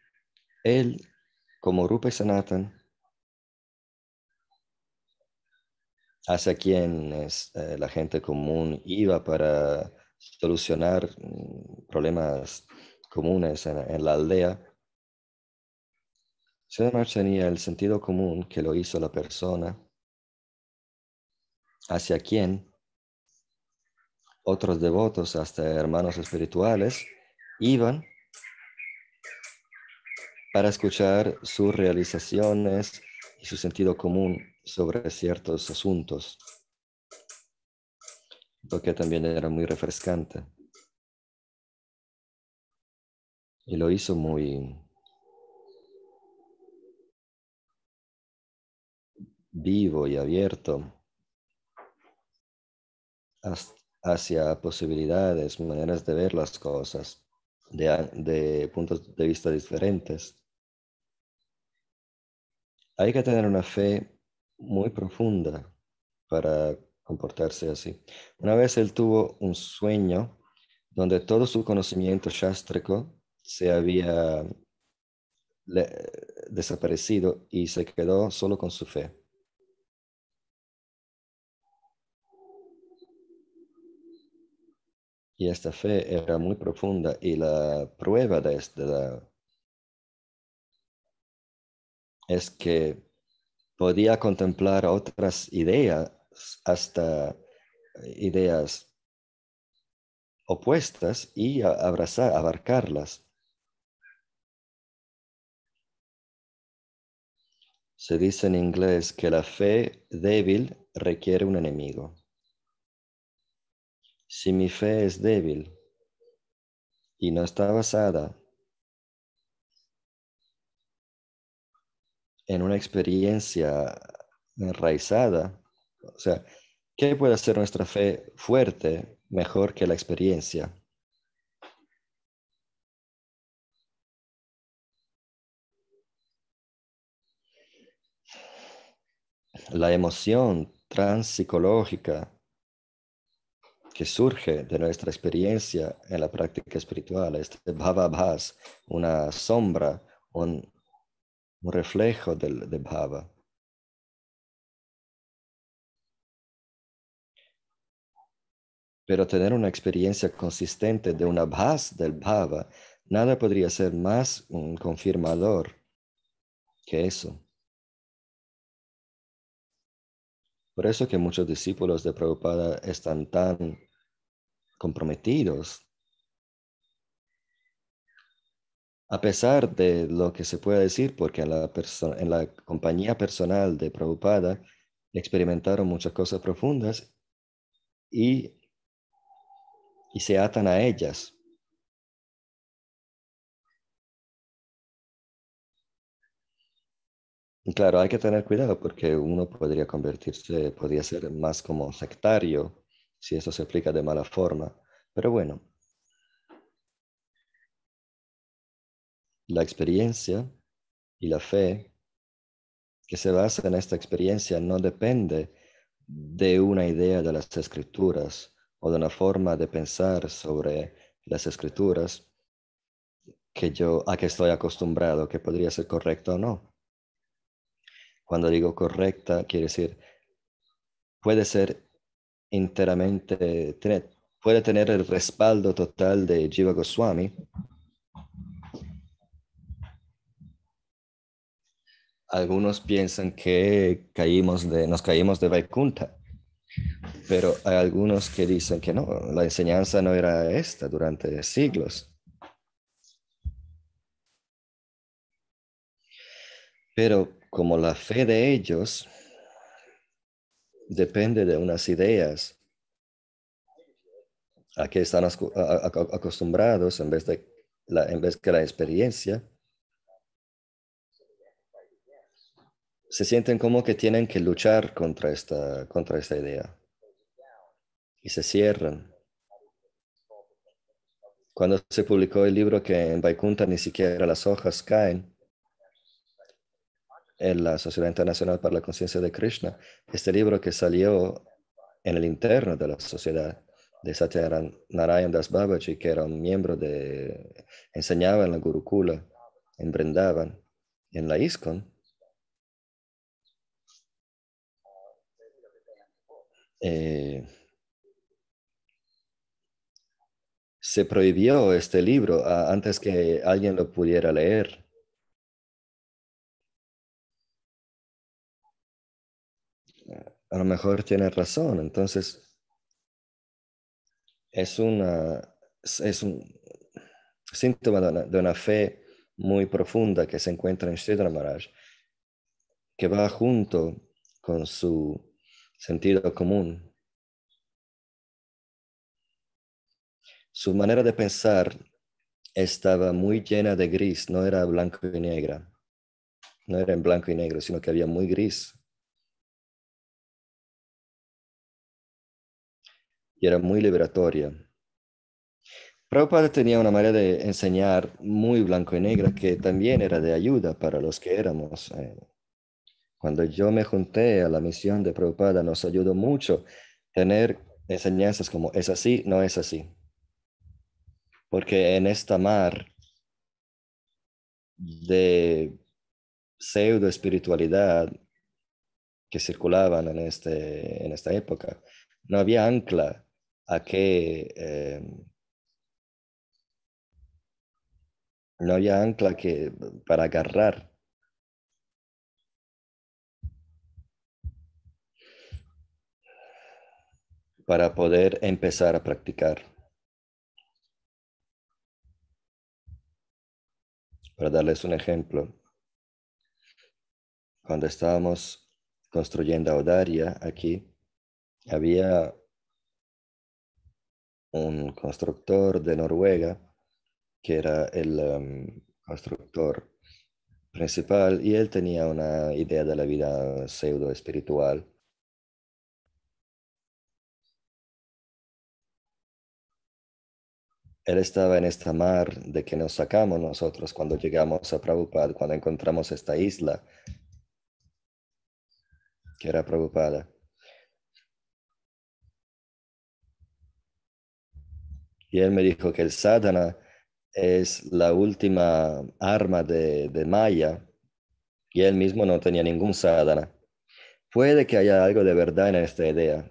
él, como Rupa y Sanatan, hacia quienes la gente común iba para solucionar problemas comunes en la aldea, Siddhartha tenía el sentido común que lo hizo la persona hacia quien otros devotos, hasta hermanos espirituales, iban para escuchar sus realizaciones y su sentido común sobre ciertos asuntos, lo que también era muy refrescante. Y lo hizo muy vivo y abierto hacia posibilidades, maneras de ver las cosas, de puntos de vista diferentes. Hay que tener una fe muy profunda para comportarse así. Una vez él tuvo un sueño donde todo su conocimiento shastrico se había desaparecido y se quedó solo con su fe. Y esta fe era muy profunda y la prueba de esta es que podía contemplar otras ideas, hasta ideas opuestas y abarcarlas. Se dice en inglés que la fe débil requiere un enemigo. Si mi fe es débil y no está basada en una experiencia enraizada, o sea, ¿qué puede hacer nuestra fe fuerte mejor que la experiencia? la emoción transpsicológica que surge de nuestra experiencia en la práctica espiritual, este bhava-bhas, una sombra, un reflejo de bhava. Pero tener una experiencia consistente de una bhas del bhava, nada podría ser más un confirmador que eso. Por eso que muchos discípulos de Prabhupada están tan comprometidos, a pesar de lo que se puede decir, porque en la compañía personal de Prabhupada experimentaron muchas cosas profundas y, y se atan a ellas. Y claro, hay que tener cuidado porque uno podría ser más como sectario si eso se aplica de mala forma. Pero bueno, la experiencia y la fe que se basa en esta experiencia no depende de una idea de las escrituras o de una forma de pensar sobre las escrituras a que estoy acostumbrado, que podría ser correcta o no. Cuando digo correcta, quiere decir, puede ser enteramente, puede tener el respaldo total de Jiva Goswami. Algunos piensan que nos caímos de Vaikuntha, pero hay algunos que dicen que no, la enseñanza no era esta durante siglos. Pero como la fe de ellos depende de unas ideas a que están acostumbrados en vez que la experiencia, se sienten como que tienen que luchar contra esta idea y se cierran. Cuando se publicó el libro que en Vaikunta ni siquiera las hojas caen, en la Sociedad Internacional para la Conciencia de Krishna, este libro que salió en el interno de la sociedad de Satyanarayan Das Babaji, que era un miembro enseñaba en la Gurukula, en Vrindavan, en la ISKCON, se prohibió este libro antes que alguien lo pudiera leer. A lo mejor tiene razón, entonces es un síntoma de una fe muy profunda que se encuentra en Sridhar Maharaj, que va junto con su sentido común. Su manera de pensar estaba muy llena de gris, no era blanco y negra, no era en blanco y negro, sino que había muy gris. Y era muy liberatoria. Prabhupada tenía una manera de enseñar muy blanco y negra que también era de ayuda para los que éramos. Cuando yo me junté a la misión de Prabhupada, nos ayudó mucho tener enseñanzas como es así, no es así. Porque en esta mar de pseudo espiritualidad que circulaban en esta época, no había ancla a no había ancla para agarrar. Para poder empezar a practicar. Para darles un ejemplo, cuando estábamos construyendo Audaria aquí, había un constructor de Noruega que era el constructor principal y él tenía una idea de la vida pseudo espiritual. Él estaba en esta mar de que nos sacamos nosotros cuando llegamos a Prabhupada, cuando encontramos esta isla que era Prabhupada. Y él me dijo que el sadhana es la última arma de Maya y él mismo no tenía ningún sadhana. Puede que haya algo de verdad en esta idea.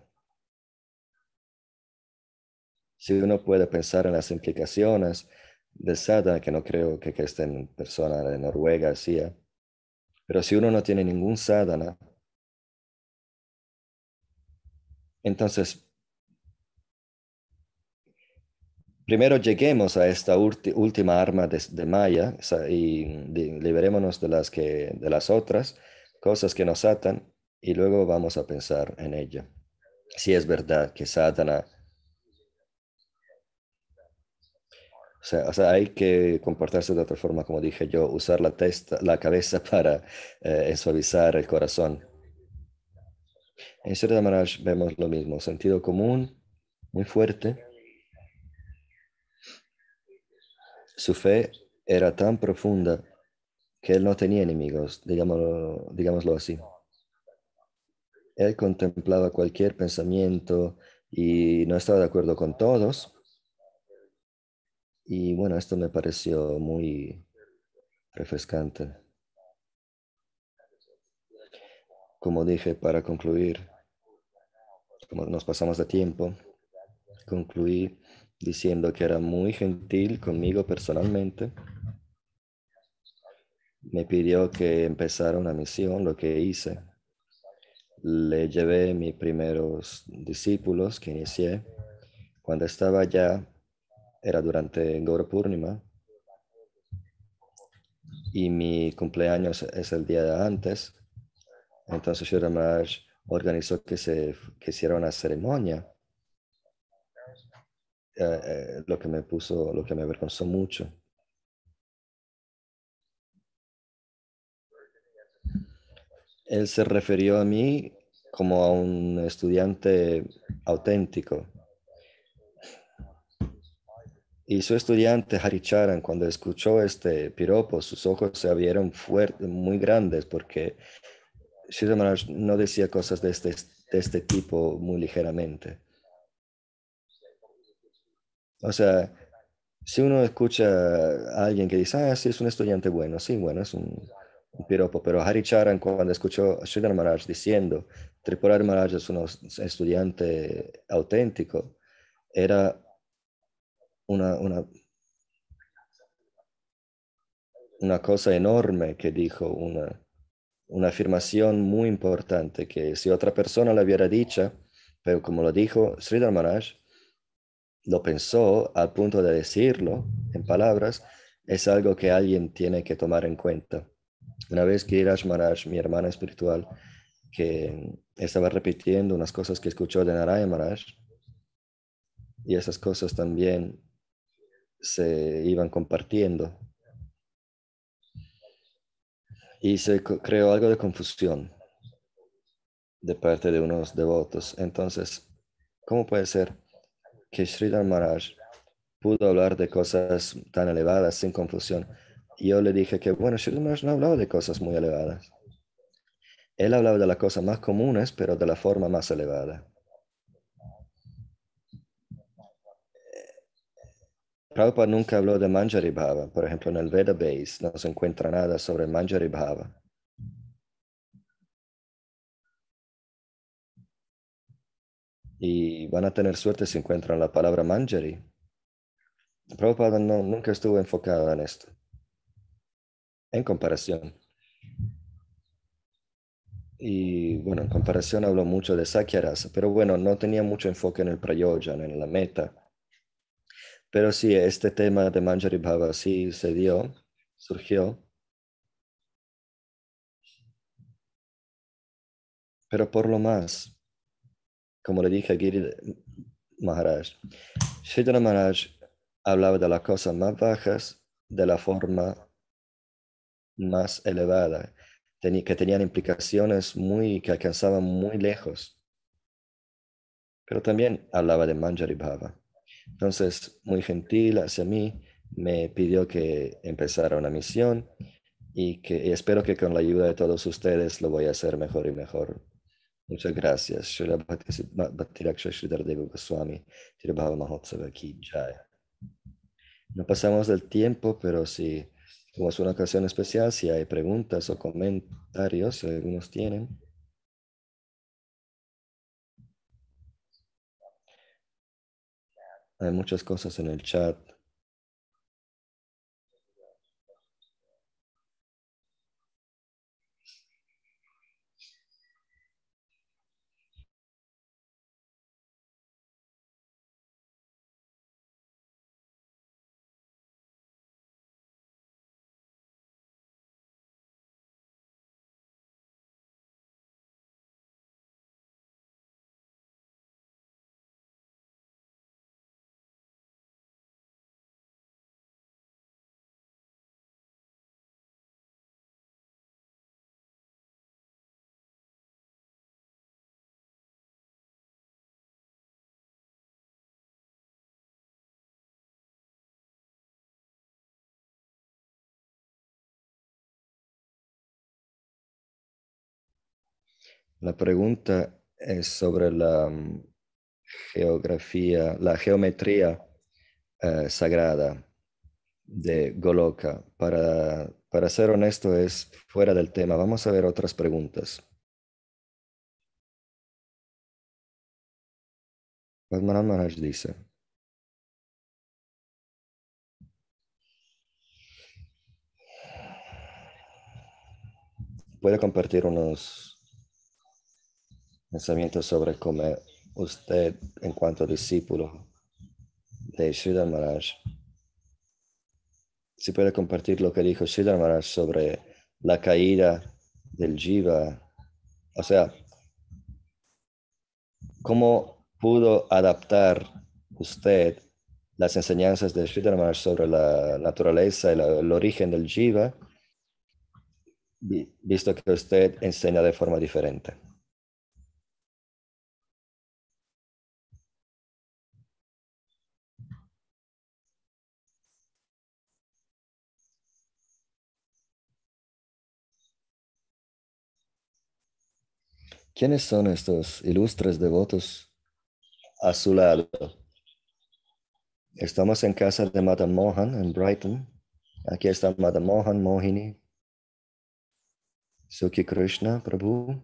Si uno puede pensar en las implicaciones del sadhana, que no creo que esta persona de Noruega hacía, pero si uno no tiene ningún sadhana, entonces primero lleguemos a esta última arma de Maya y liberémonos de las otras cosas que nos atan y luego vamos a pensar en ella. Si es verdad que sadhana, o sea, hay que comportarse de otra forma, como dije yo, usar la cabeza para suavizar el corazón. En Sri Maharaj vemos lo mismo, sentido común muy fuerte. Su fe era tan profunda que él no tenía enemigos, digámoslo así. Él contemplaba cualquier pensamiento y no estaba de acuerdo con todos. Y bueno, esto me pareció muy refrescante. Como dije, para concluir, como nos pasamos de tiempo, concluí diciendo que era muy gentil conmigo personalmente. Me pidió que empezara una misión, lo que hice. Le llevé mis primeros discípulos que inicié. Cuando estaba allá, era durante Gaura Purnima, y mi cumpleaños es el día de antes. Entonces Shri Maharaj organizó que hiciera una ceremonia, lo que me avergonzó mucho. Él se refirió a mí como a un estudiante auténtico. Y su estudiante Haricharan, cuando escuchó este piropo, sus ojos se abrieron fuertes, muy grandes, porque Shri Maharaj no decía cosas de este tipo muy ligeramente. O sea, si uno escucha a alguien que dice, sí, es un estudiante bueno, sí, bueno, es un piropo, pero Haricharan, cuando escuchó a Sridhar Maharaj diciendo, Tripurari Maharaj es un estudiante auténtico, era una, una, una cosa enorme que dijo, una afirmación muy importante que si otra persona la hubiera dicho, pero como lo dijo Sridhar Maharaj, lo pensó al punto de decirlo en palabras, es algo que alguien tiene que tomar en cuenta. Una vez que Irash Maharaj, mi hermana espiritual, que estaba repitiendo unas cosas que escuchó de Narayana Maharaj, y esas cosas también se iban compartiendo, y se creó algo de confusión de parte de unos devotos. Entonces, ¿cómo puede ser que Sridhar Maharaj pudo hablar de cosas tan elevadas sin confusión? Y yo le dije que, bueno, Sridhar Maharaj no hablaba de cosas muy elevadas. Él hablaba de las cosas más comunes, pero de la forma más elevada. Prabhupada nunca habló de Manjari Bhava. Por ejemplo, en el Veda Base no se encuentra nada sobre Manjari Bhava. Y van a tener suerte si encuentran la palabra Manjari. Prabhupada nunca estuvo enfocado en esto, en comparación. Y bueno, en comparación habló mucho de Sakyarasa, pero bueno, no tenía mucho enfoque en el Prayojan, en la meta. Pero sí, este tema de Manjari Bhava sí se dio, surgió. Pero por lo más, como le dije a Giri Maharaj, Sridhar Maharaj hablaba de las cosas más bajas de la forma más elevada, que tenían implicaciones que alcanzaban muy lejos, pero también hablaba de Manjari Bhava. Entonces, muy gentil hacia mí, me pidió que empezara una misión y espero que con la ayuda de todos ustedes lo voy a hacer mejor y mejor. Muchas gracias. Srila Bhakti Sridhar Deva Goswami, Tirabhava Mahotsava Ki Jai. No pasamos del tiempo, pero si, como es una ocasión especial, si hay preguntas o comentarios, si algunos tienen. Hay muchas cosas en el chat. La pregunta es sobre la geografía, la geometría sagrada de Goloka. Para ser honesto, es fuera del tema. Vamos a ver otras preguntas. Padmanabh Maharaj dice, ¿puede compartir unos pensamientos sobre cómo usted, en cuanto discípulo de Sridhar Maharaj, si puede compartir lo que dijo Sridhar Maharaj sobre la caída del Jiva? O sea, ¿cómo pudo adaptar usted las enseñanzas de Sridhar Maharaj sobre la naturaleza y el origen del Jiva, visto que usted enseña de forma diferente? ¿Quiénes son estos ilustres devotos a su lado? Estamos en casa de Madam Mohan en Brighton. Aquí está Madam Mohan, Mohini, Suki Krishna, Prabhu,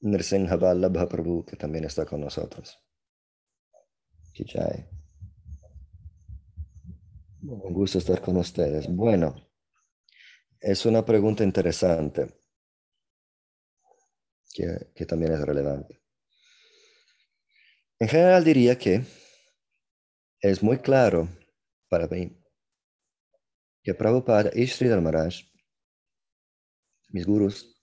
Nrsimha Vallabha Prabhu, que también está con nosotros. Kijai. Un gusto estar con ustedes. Bueno, es una pregunta interesante que también es relevante. En general diría que es muy claro para mí que Prabhupada y Sridhar Maharaj, mis gurús,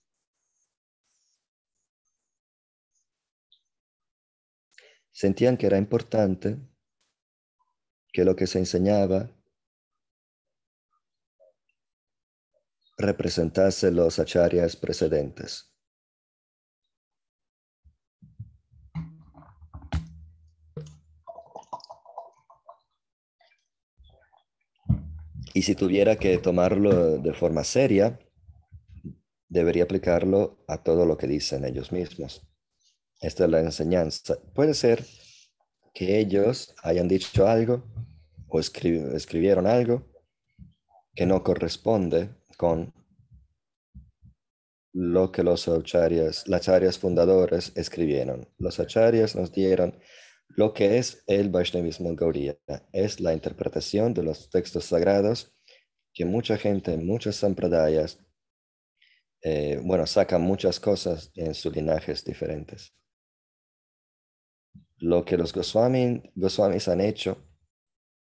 sentían que era importante que lo que se enseñaba representase los acharyas precedentes. Y si tuviera que tomarlo de forma seria, debería aplicarlo a todo lo que dicen ellos mismos. Esta es la enseñanza. Puede ser que ellos hayan dicho algo o escribieron algo que no corresponde con lo que los acharyas fundadores escribieron. Los acharyas nos dieron lo que es el Vaishnavismo Gaudiya. Es la interpretación de los textos sagrados que mucha gente en muchas sampradayas, sacan muchas cosas en sus linajes diferentes. Lo que los Goswamis han hecho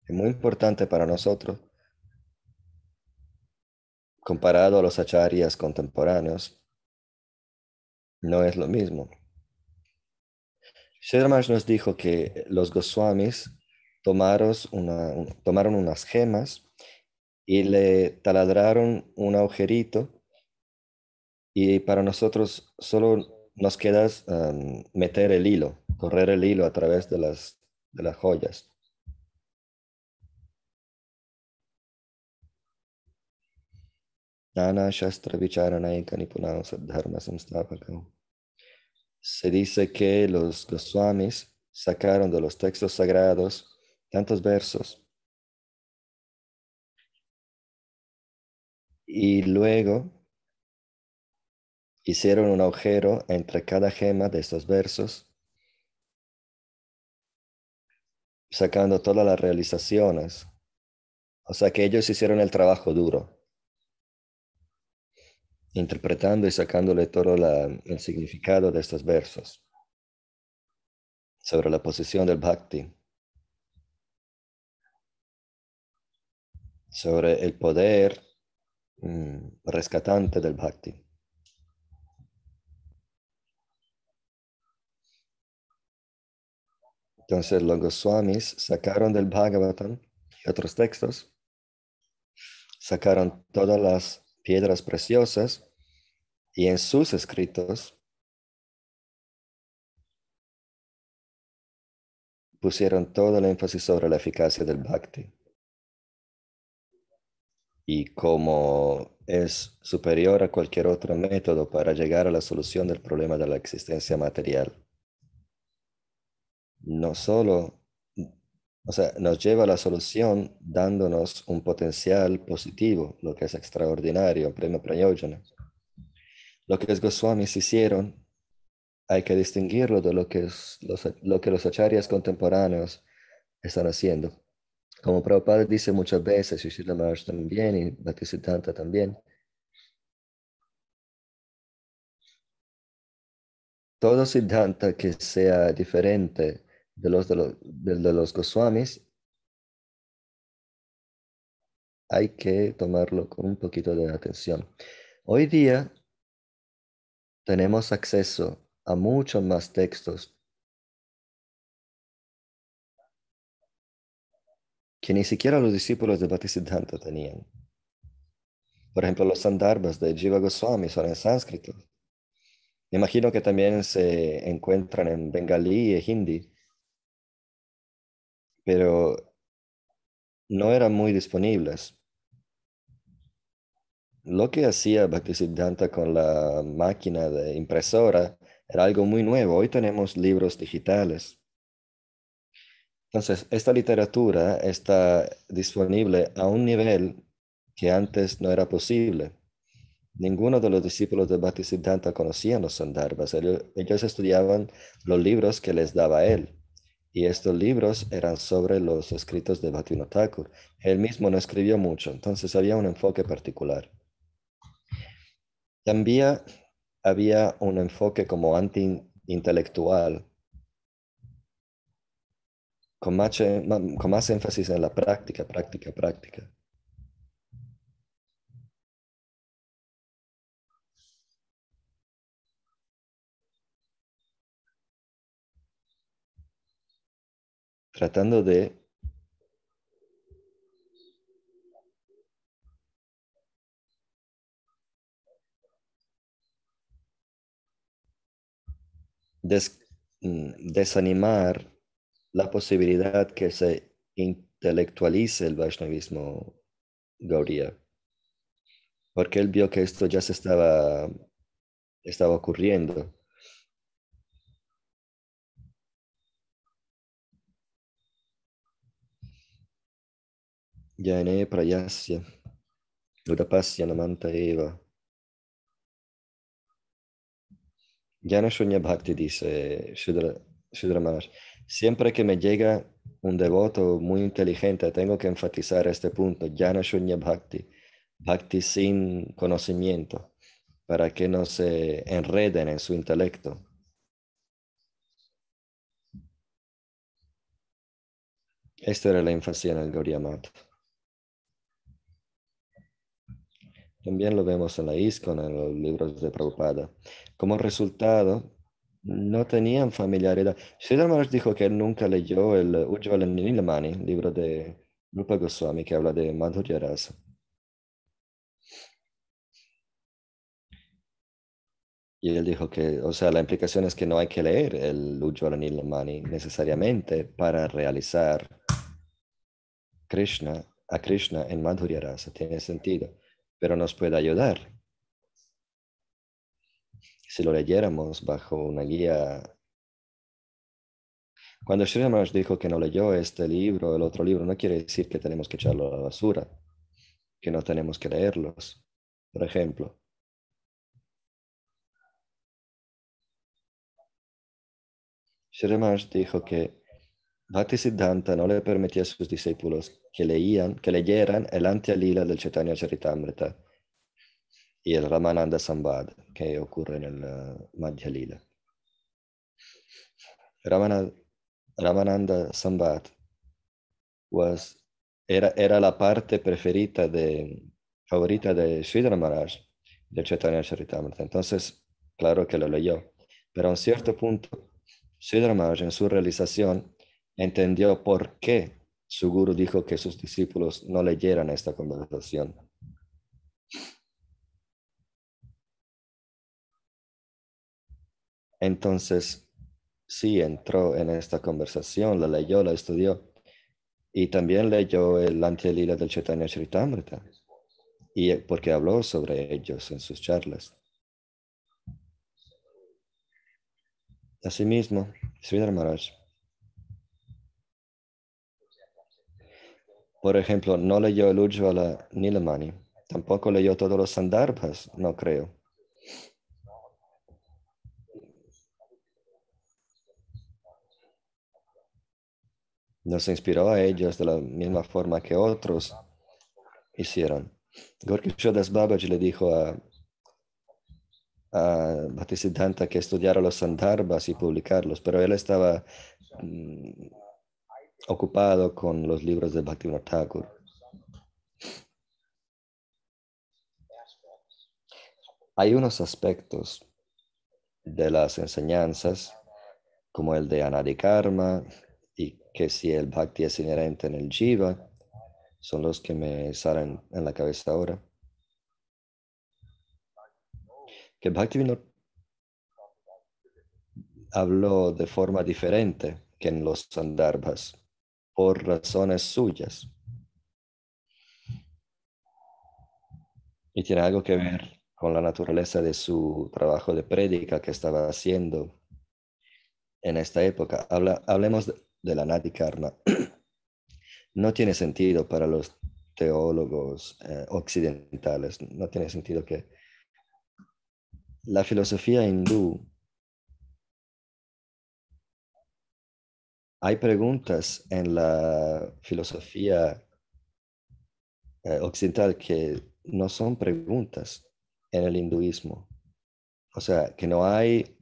es muy importante para nosotros comparado a los acharyas contemporáneos. No es lo mismo. Sridhar nos dijo que los Goswamis tomaron unas gemas y le taladraron un agujerito, y para nosotros solo nos queda meter el hilo, correr el hilo a través de las joyas. Nana Shastra Vicharanaika Nipunao Sadharma Samstapakam. Se dice que los Goswamis sacaron de los textos sagrados tantos versos y luego hicieron un agujero entre cada gema de estos versos, sacando todas las realizaciones. O sea que ellos hicieron el trabajo duro, interpretando y sacándole todo el significado de estos versos sobre la posición del bhakti, sobre el poder rescatante del bhakti. Entonces los Goswamis sacaron del Bhagavatam y otros textos, sacaron todas las piedras preciosas y en sus escritos pusieron todo el énfasis sobre la eficacia del bhakti. Y como es superior a cualquier otro método para llegar a la solución del problema de la existencia material, no solo, o sea, nos lleva a la solución dándonos un potencial positivo, lo que es extraordinario, prema prayojana. Lo que los Goswamis hicieron, hay que distinguirlo de lo que los acharyas contemporáneos están haciendo. Como Prabhupada dice muchas veces, y Srila Maharaj también, y Bhaktisiddhanta también, todo Siddhanta que sea diferente de los Goswamis, hay que tomarlo con un poquito de atención. Hoy día tenemos acceso a muchos más textos que ni siquiera los discípulos de Bhaktisiddhanta tenían. Por ejemplo, los Sandarbhas de Jiva Goswami son en sánscrito. Me imagino que también se encuentran en bengalí y hindi, pero no eran muy disponibles. Lo que hacía Bhaktisiddhanta con la máquina de impresora era algo muy nuevo. Hoy tenemos libros digitales. Entonces, esta literatura está disponible a un nivel que antes no era posible. Ninguno de los discípulos de Bhaktisiddhanta conocían los Sandarbhas. Ellos estudiaban los libros que les daba él. Y estos libros eran sobre los escritos de Bhaktivinoda Thakur. Él mismo no escribió mucho, entonces había un enfoque particular. También había un enfoque como anti-intelectual, con más énfasis en la práctica, práctica, práctica. Tratando de desanimar la posibilidad que se intelectualice el Vaishnavismo Gaudiya, porque él vio que esto ya estaba ocurriendo. Yane prayasya, udapasya namanta eva. Jnana Shunya Bhakti dice Shudra Maharaj, siempre que me llega un devoto muy inteligente, tengo que enfatizar este punto, Jnana Shunya Bhakti, Bhakti sin conocimiento, para que no se enreden en su intelecto. Esta era la énfasis en el Gaudiya Math. También lo vemos en la ISKCON, en los libros de Prabhupada. Como resultado, no tenían familiaridad. Sridhar Maharaj dijo que él nunca leyó el Ujjvala Nilamani, libro de Rupa Goswami, que habla de Madhurya Rasa. Y él dijo que, o sea, la implicación es que no hay que leer el Ujjvala Nilamani necesariamente para realizar a Krishna en Madhurya Rasa. Tiene sentido. pero nos puede ayudar. Si lo leyéramos bajo una guía. Cuando Sri Maharaj dijo que no leyó este libro o el otro libro, no quiere decir que tenemos que echarlo a la basura, que no tenemos que leerlos. Por ejemplo, Sri Maharaj dijo que Bhaktisiddhanta no le permitía a sus discípulos que leyeran el Antya Lila del Chaitanya Charitamrita y el Ramananda Sambad que ocurre en el Madhya Lila. Ramananda Sambad era la parte favorita de Sridhar Maharaj del Chaitanya Charitamrita. Entonces, claro que lo leyó. Pero a un cierto punto, Sridhar Maharaj en su realización entendió por qué su guru dijo que sus discípulos no leyeran esta conversación. Entonces, sí entró en esta conversación, la leyó, la estudió y también leyó el Antya Lila del Chaitanya Charitamrita y porque habló sobre ellos en sus charlas. Asimismo, Sridhar Maharaj, por ejemplo, no leyó el Ujjvala Nilamani, tampoco leyó todos los Sandarbhas, no creo. No se inspiró a ellos de la misma forma que otros hicieron. Gorkishore Das Babaji le dijo a Bhaktisiddhanta que estudiara los Sandarbhas y publicarlos, pero él estaba ocupado con los libros de Bhaktivinoda Thakur. Hay unos aspectos de las enseñanzas, como el de Anadi Karma, y que si el Bhakti es inherente en el Jiva, son los que me salen en la cabeza ahora. Que Bhaktivinoda habló de forma diferente que en los Sandarbhas, por razones suyas. Y tiene algo que ver con la naturaleza de su trabajo de prédica que estaba haciendo en esta época. Hablemos de la Nadi Karma. No tiene sentido para los teólogos occidentales. No tiene sentido que la filosofía hindú, hay preguntas en la filosofía occidental que no son preguntas en el hinduismo. O sea, que no hay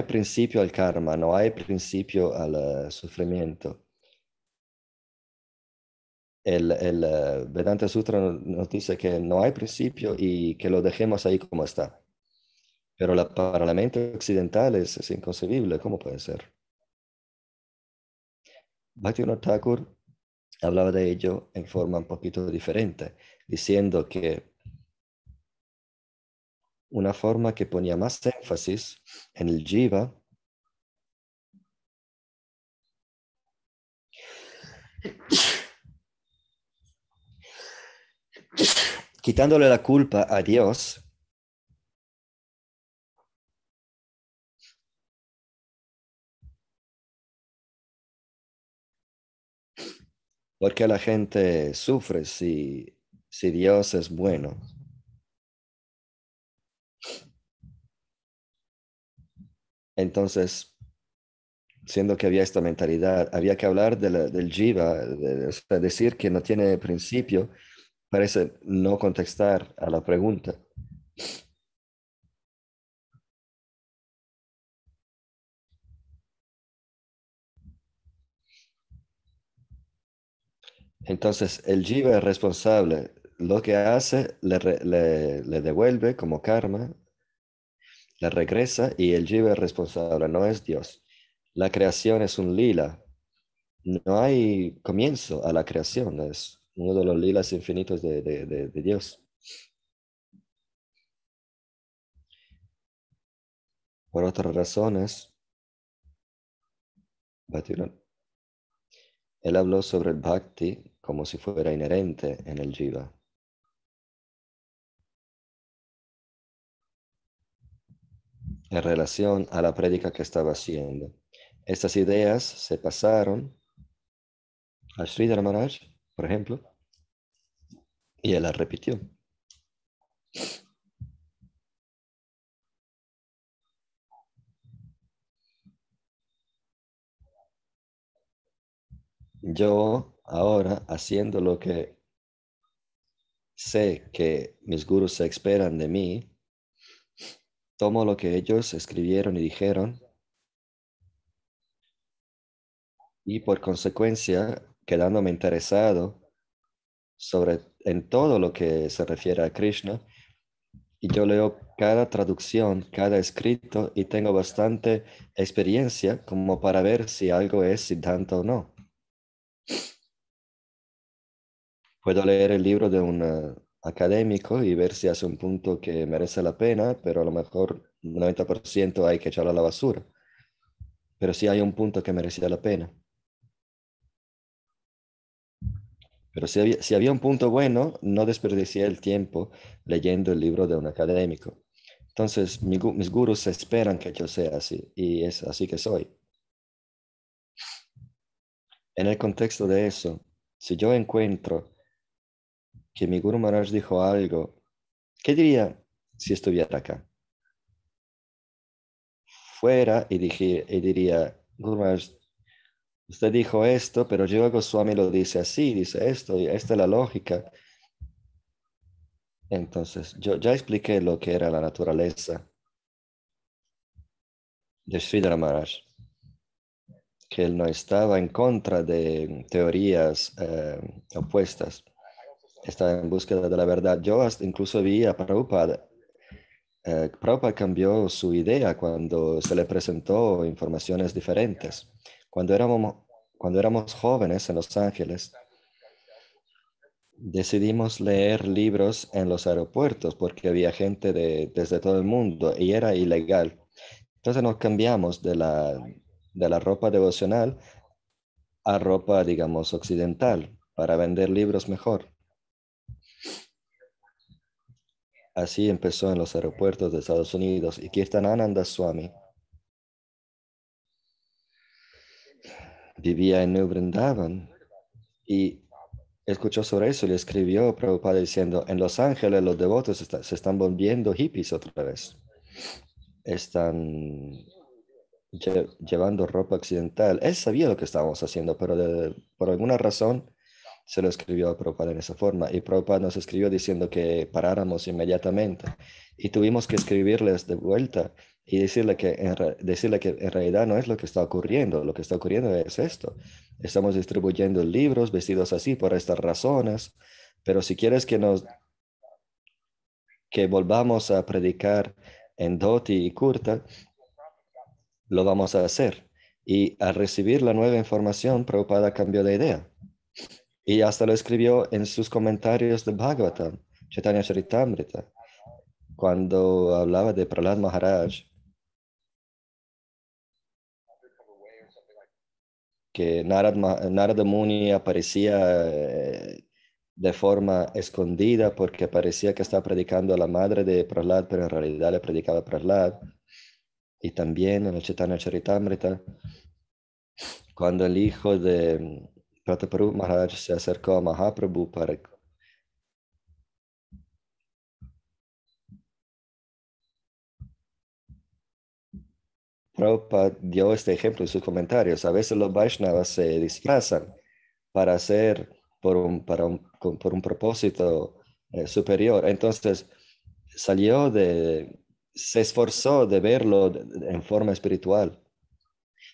principio al karma, no hay principio al sufrimiento. El Vedanta Sutra nos dice que no hay principio y que lo dejemos ahí como está. Pero para la mente occidental es inconcebible. ¿Cómo puede ser? Bhaktivinoda Thakur hablaba de ello en forma un poquito diferente, diciendo que una forma que ponía más énfasis en el jiva quitándole la culpa a Dios, porque la gente sufre si Dios es bueno. Entonces, siendo que había esta mentalidad, había que hablar del jiva, o sea, decir que no tiene principio, parece no contestar a la pregunta. Entonces, el jiva es responsable. Lo que hace le devuelve como karma, le regresa y el jiva es responsable, no es Dios. La creación es un lila. No hay comienzo a la creación, es uno de los lilas infinitos de Dios. Por otras razones, él habló sobre el bhakti como si fuera inherente en el jiva. en relación a la prédica que estaba haciendo. Estas ideas se pasaron a Sridhar Maharaj, por ejemplo, y él las repitió. Yo ahora, haciendo lo que sé que mis gurús se esperan de mí, tomo lo que ellos escribieron y dijeron y por consecuencia, quedándome interesado en todo lo que se refiere a Krishna, y yo leo cada traducción, cada escrito y tengo bastante experiencia como para ver si algo es Siddhanta o no. Puedo leer el libro de un académico y ver si hace un punto que merece la pena, pero a lo mejor 90% hay que echarlo a la basura. Pero sí hay un punto que merecía la pena. Pero si había un punto bueno, no desperdicié el tiempo leyendo el libro de un académico. Entonces, mis gurús esperan que yo sea así, y es así que soy. En el contexto de eso, si yo encuentro que mi Guru Maharaj dijo algo, ¿qué diría si estuviera acá? Fuera y diría, Guru Maharaj, usted dijo esto, pero Jiva Goswami lo dice así, dice esto, y esta es la lógica. Entonces, yo ya expliqué lo que era la naturaleza de Sridhar Maharaj, que él no estaba en contra de teorías opuestas, estaba en búsqueda de la verdad. Yo hasta incluso vi a Prabhupada. Prabhupada cambió su idea cuando se le presentó informaciones diferentes. Cuando éramos, cuando éramos jóvenes en Los Ángeles, decidimos leer libros en los aeropuertos porque había gente desde todo el mundo y era ilegal. Entonces nos cambiamos de la ropa devocional a ropa, digamos, occidental para vender libros mejor. Así empezó en los aeropuertos de Estados Unidos. Y Kirtanananda Swami vivía en New Brindavan y escuchó sobre eso y le escribió a Prabhupada diciendo, en Los Ángeles los devotos se están volviendo hippies otra vez. Están llevando ropa occidental. Él sabía lo que estábamos haciendo, pero por alguna razón se lo escribió a Prabhupada en esa forma. Y Prabhupada nos escribió diciendo que paráramos inmediatamente. Y tuvimos que escribirles de vuelta y decirle que en realidad no es lo que está ocurriendo. Lo que está ocurriendo es esto. Estamos distribuyendo libros vestidos así por estas razones. Pero si quieres que volvamos a predicar en dhoti y kurta, lo vamos a hacer. Y al recibir la nueva información, Prabhupada cambió de idea. Y hasta lo escribió en sus comentarios de Bhagavatam, Chaitanya Charitamrita, cuando hablaba de Prahlad Maharaj, que Narada Muni aparecía de forma escondida porque parecía que estaba predicando a la madre de Prahlad, pero en realidad le predicaba a Prahlad. Y también en el Chaitanya Charitamrita, cuando el hijo de Prataparup Maharaj se acercó a Mahaprabhu para Prabhupada dio este ejemplo en sus comentarios. A veces los Vaishnavas se disfrazan para hacer por un propósito superior. Entonces, se esforzó de verlo en forma espiritual.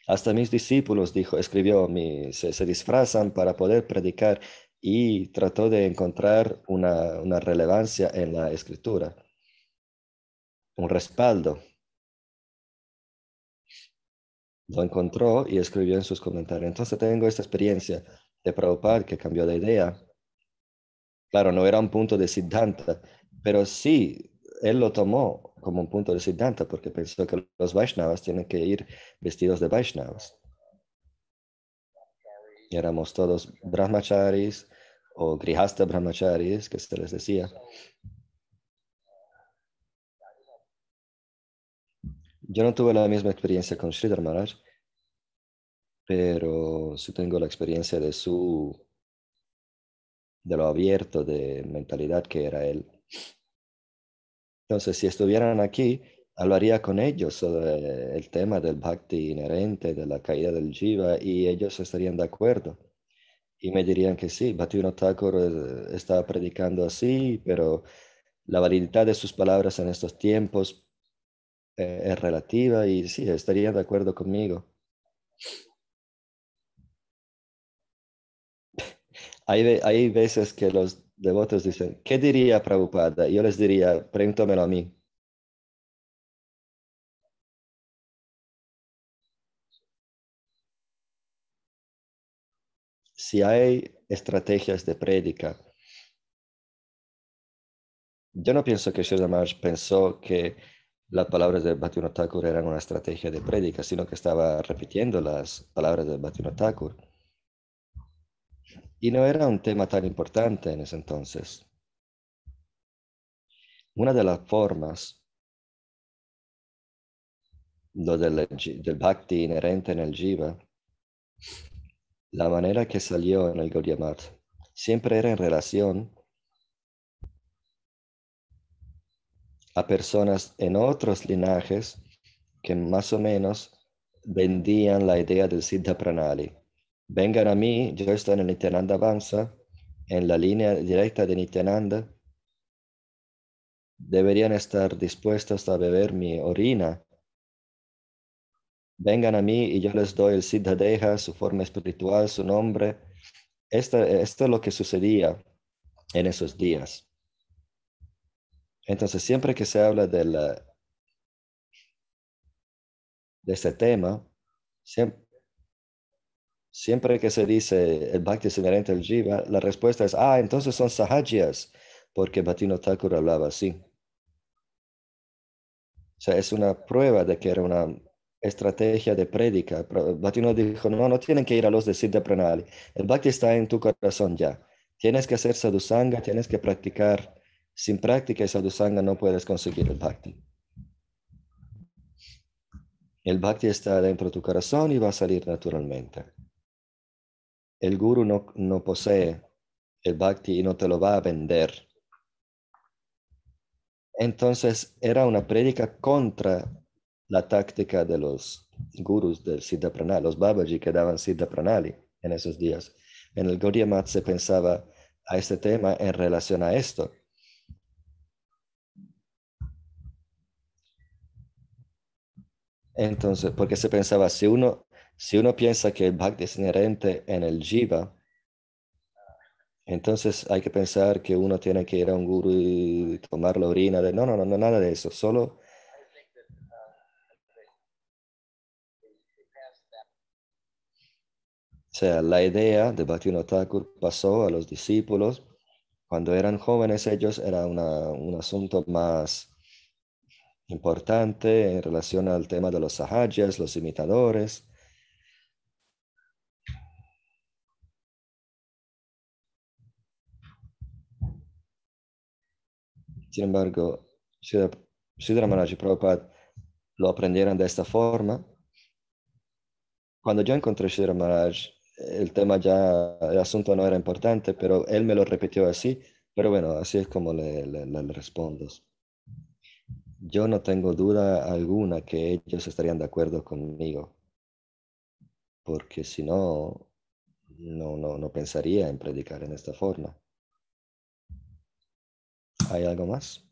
Hasta mis discípulos, escribió, se disfrazan para poder predicar y trató de encontrar una relevancia en la escritura, un respaldo. Lo encontró y escribió en sus comentarios. Entonces tengo esta experiencia de Prabhupada que cambió de idea. Claro, no era un punto de Siddhanta, pero sí, él lo tomó como un punto de Siddhanta porque pensó que los Vaishnavas tienen que ir vestidos de Vaishnavas. Y éramos todos brahmacharis o grihasta brahmacharis, que se les decía. Yo no tuve la misma experiencia con Sridhar Maharaj, pero sí tengo la experiencia de lo abierto de mentalidad que era él. Entonces, si estuvieran aquí, hablaría con ellos sobre el tema del bhakti inherente, de la caída del jiva, y ellos estarían de acuerdo. Y me dirían que sí, Bhaktivinoda Thakur estaba predicando así, pero la valididad de sus palabras en estos tiempos es relativa y sí, estarían de acuerdo conmigo. Hay veces que los devotos dicen, ¿qué diría Prabhupada? Y yo les diría, pregúntamelo a mí. Si hay estrategias de prédica, yo no pienso que Sridhar Maharaj pensó que las palabras de Bhaktivinoda Thakur eran una estrategia de prédica, sino que estaba repitiendo las palabras de Bhaktivinoda Thakur. Y no era un tema tan importante en ese entonces. Una de las formas, lo del bhakti inherente en el jiva, la manera que salió en el Gaudiya Math, siempre era en relación a personas en otros linajes que más o menos vendían la idea del Siddha Pranali. Vengan a mí, yo estoy en el Nityananda Vamsa, en la línea directa de Nityananda, deberían estar dispuestos a beber mi orina. Vengan a mí y yo les doy el Siddha Deha, su forma espiritual, su nombre. Esto es lo que sucedía en esos días. Entonces, siempre que se habla de este tema, siempre que se dice el Bhakti es inherente al Jiva, la respuesta es, entonces son sahajias, porque Bhatino Thakur hablaba así. O sea, es una prueba de que era una estrategia de prédica. Bhatino dijo, no, no tienen que ir a los de Siddha Pranali. El Bhakti está en tu corazón ya. Tienes que hacer sadhusanga, tienes que practicar. Sin práctica y sadhusanga no puedes conseguir el Bhakti. El Bhakti está dentro de tu corazón y va a salir naturalmente. El guru no posee el Bhakti y no te lo va a vender. Entonces era una prédica contra la táctica de los gurus del Siddha Pranali, los Babaji que daban Siddha Pranali en esos días. En el Gaudiya Math se pensaba a este tema en relación a esto. Entonces, porque se pensaba, si uno piensa que el Bhakti es inherente en el Jiva, entonces hay que pensar que uno tiene que ir a un guru y tomar la orina de... No, no, no, no, nada de eso. Solo, o sea, la idea de Bhaktivinoda Thakur pasó a los discípulos. Cuando eran jóvenes ellos era un asunto más importante en relación al tema de los sahajas, los imitadores. Sin embargo, Sridhar Maharaj y Prabhupada lo aprendieron de esta forma. Cuando yo encontré Sridhar Maharaj, el tema ya, el asunto no era importante, pero él me lo repitió así. Pero bueno, así es como le respondo. Yo no tengo duda alguna que ellos estarían de acuerdo conmigo, porque si no, no pensaría en predicar en esta forma. ¿Hay algo más?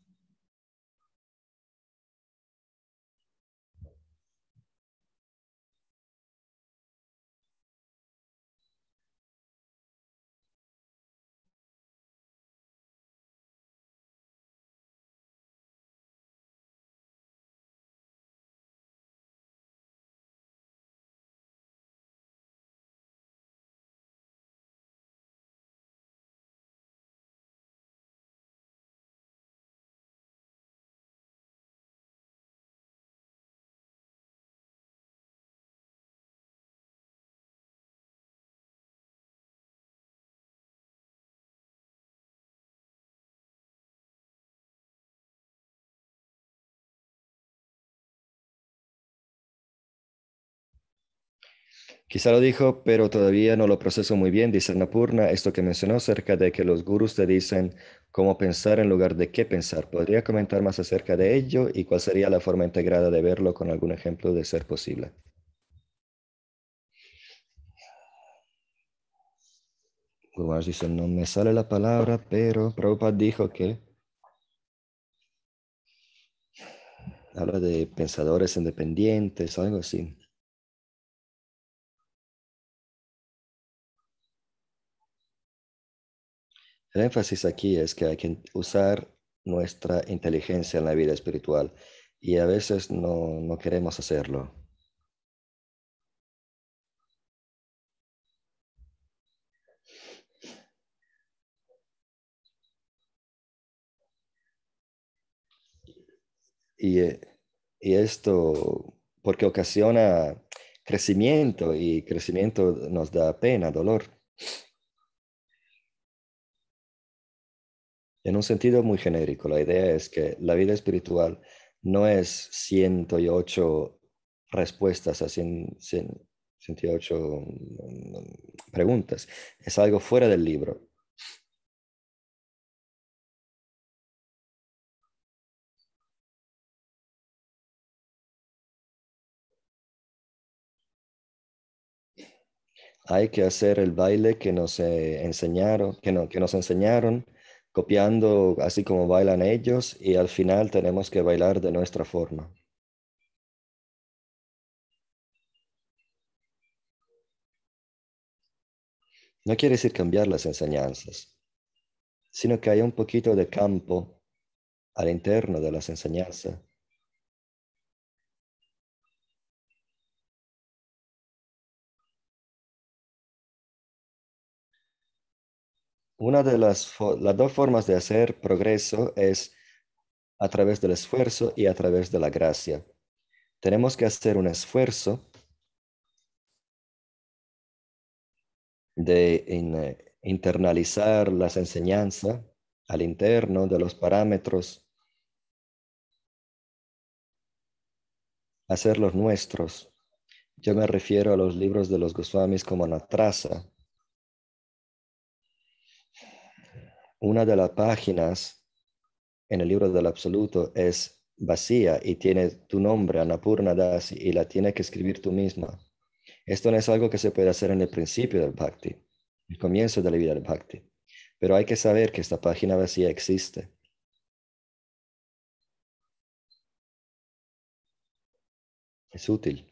Quizá lo dijo, pero todavía no lo proceso muy bien, dice Napurna, esto que mencionó acerca de que los gurús te dicen cómo pensar en lugar de qué pensar. ¿Podría comentar más acerca de ello y cuál sería la forma integrada de verlo con algún ejemplo de ser posible? Gurús dice, no me sale la palabra, pero Prabhupada dijo que habla de pensadores independientes, algo así. El énfasis aquí es que hay que usar nuestra inteligencia en la vida espiritual y a veces no queremos hacerlo. Y, eh, y esto porque ocasiona crecimiento y crecimiento nos da pena, dolor. En un sentido muy genérico, la idea es que la vida espiritual no es 108 respuestas a 108 preguntas, es algo fuera del libro. Hay que hacer el baile que nos enseñaron, que nos enseñaron, copiando así como bailan ellos, y al final tenemos que bailar de nuestra forma. No quiere decir cambiar las enseñanzas, sino que hay un poquito de campo al interno de las enseñanzas. Una de las dos formas de hacer progreso es a través del esfuerzo y a través de la gracia. Tenemos que hacer un esfuerzo de internalizar las enseñanzas al interno de los parámetros, hacerlos nuestros. Yo me refiero a los libros de los Goswamis como Natrasa. Una de las páginas en el libro del Absoluto es vacía y tiene tu nombre, Annapurna Dasi, y la tienes que escribir tú misma. Esto no es algo que se puede hacer en el principio del Bhakti, el comienzo de la vida del Bhakti. Pero hay que saber que esta página vacía existe. Es útil.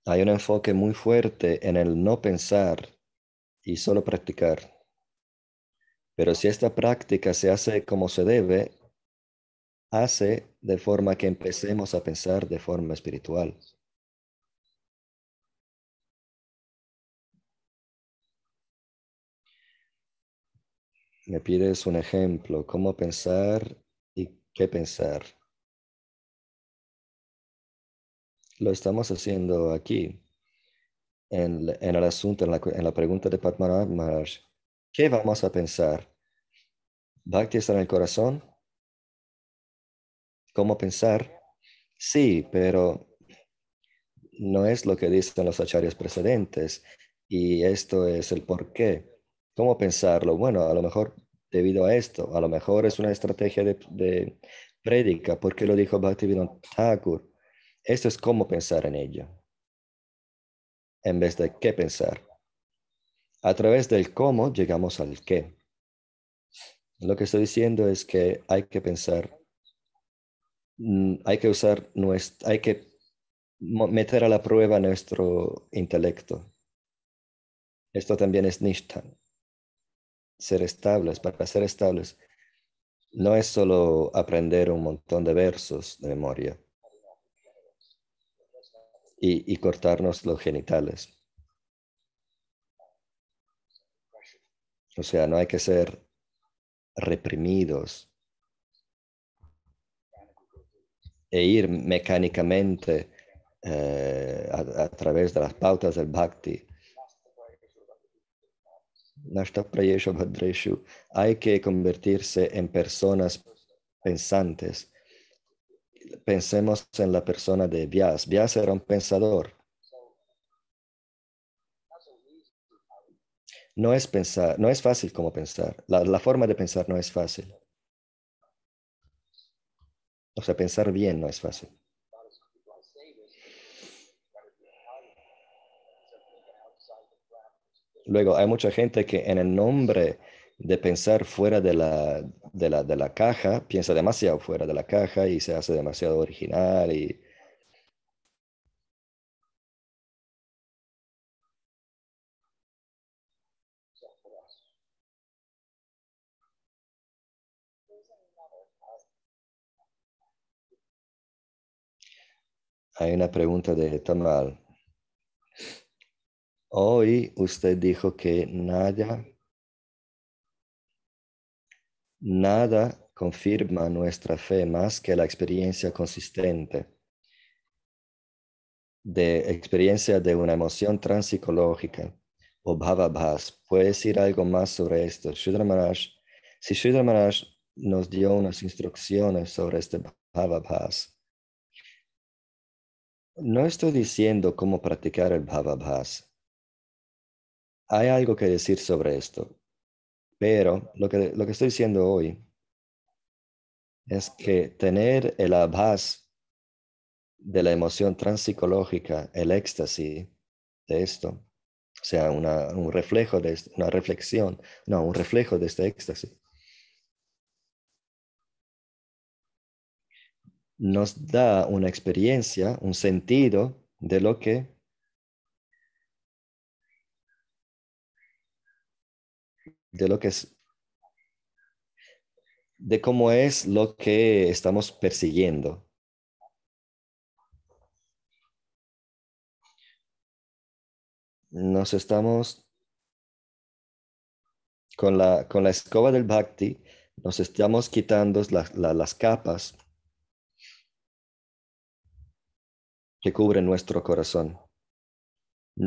Hay un enfoque muy fuerte en el no pensar y solo practicar. Pero si esta práctica se hace como se debe, hace de forma que empecemos a pensar de forma espiritual. Me pides un ejemplo, cómo pensar y qué pensar. Lo estamos haciendo aquí, en el asunto, en la pregunta de Padmanabh Maharaj. ¿Qué vamos a pensar? ¿Bhakti está en el corazón? ¿Cómo pensar? Sí, pero no es lo que dicen los acharyas precedentes. Y esto es el por qué. ¿Cómo pensarlo? Bueno, a lo mejor debido a esto, a lo mejor es una estrategia de prédica, porque lo dijo Bhaktivinoda Thakur. Esto es cómo pensar en ello, en vez de qué pensar. A través del cómo llegamos al qué. Lo que estoy diciendo es que hay que pensar, hay que usar hay que meter a la prueba nuestro intelecto. Esto también es Nishtha, ser estables. Para ser estables no es solo aprender un montón de versos de memoria y cortarnos los genitales. O sea, no hay que ser reprimidos e ir mecánicamente a través de las pautas del bhakti. Nashta prayeshu bhadreshu. Hay que convertirse en personas pensantes. pensemos en la persona de Vyas. Vyas era un pensador. No es pensar, no es fácil como pensar. La forma de pensar no es fácil. O sea, pensar bien no es fácil. Luego, hay mucha gente que en el nombre de pensar fuera de la caja, piensa demasiado fuera de la caja y se hace demasiado original. Y hay una pregunta de Tamal. Hoy usted dijo que nada confirma nuestra fe más que la experiencia consistente de experiencia de una emoción transpsicológica o bhavabhas. ¿Puede decir algo más sobre esto? Si Sridhar Maharaj nos dio unas instrucciones sobre este bhavabhas, no estoy diciendo cómo practicar el bhavabhas. Hay algo que decir sobre esto, pero lo que estoy diciendo hoy es que tener el abhas de la emoción transpsicológica, el éxtasis de esto, o sea, un reflejo de esto, una reflexión, no, un reflejo de este éxtasis, nos da una experiencia, un sentido de lo que es, de cómo es lo que estamos persiguiendo. Nos estamos con la escoba del bhakti, nos estamos quitando las capas que cubren nuestro corazón.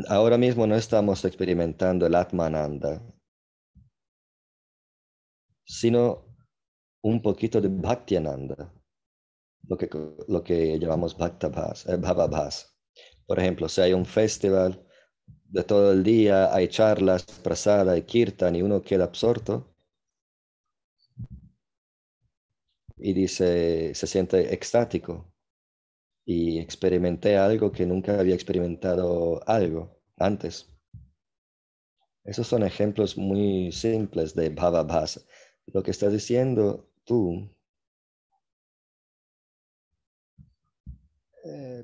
Ahora mismo no estamos experimentando el Atmananda, sino un poquito de Bhaktiananda, lo que llamamos Bhavabhas. Por ejemplo, si hay un festival de todo el día, hay charlas, prasada, hay kirtan y uno queda absorto y dice, se siente extático y experimenté algo que nunca había experimentado algo antes. Esos son ejemplos muy simples de Bhavabhas. Lo que estás diciendo tú,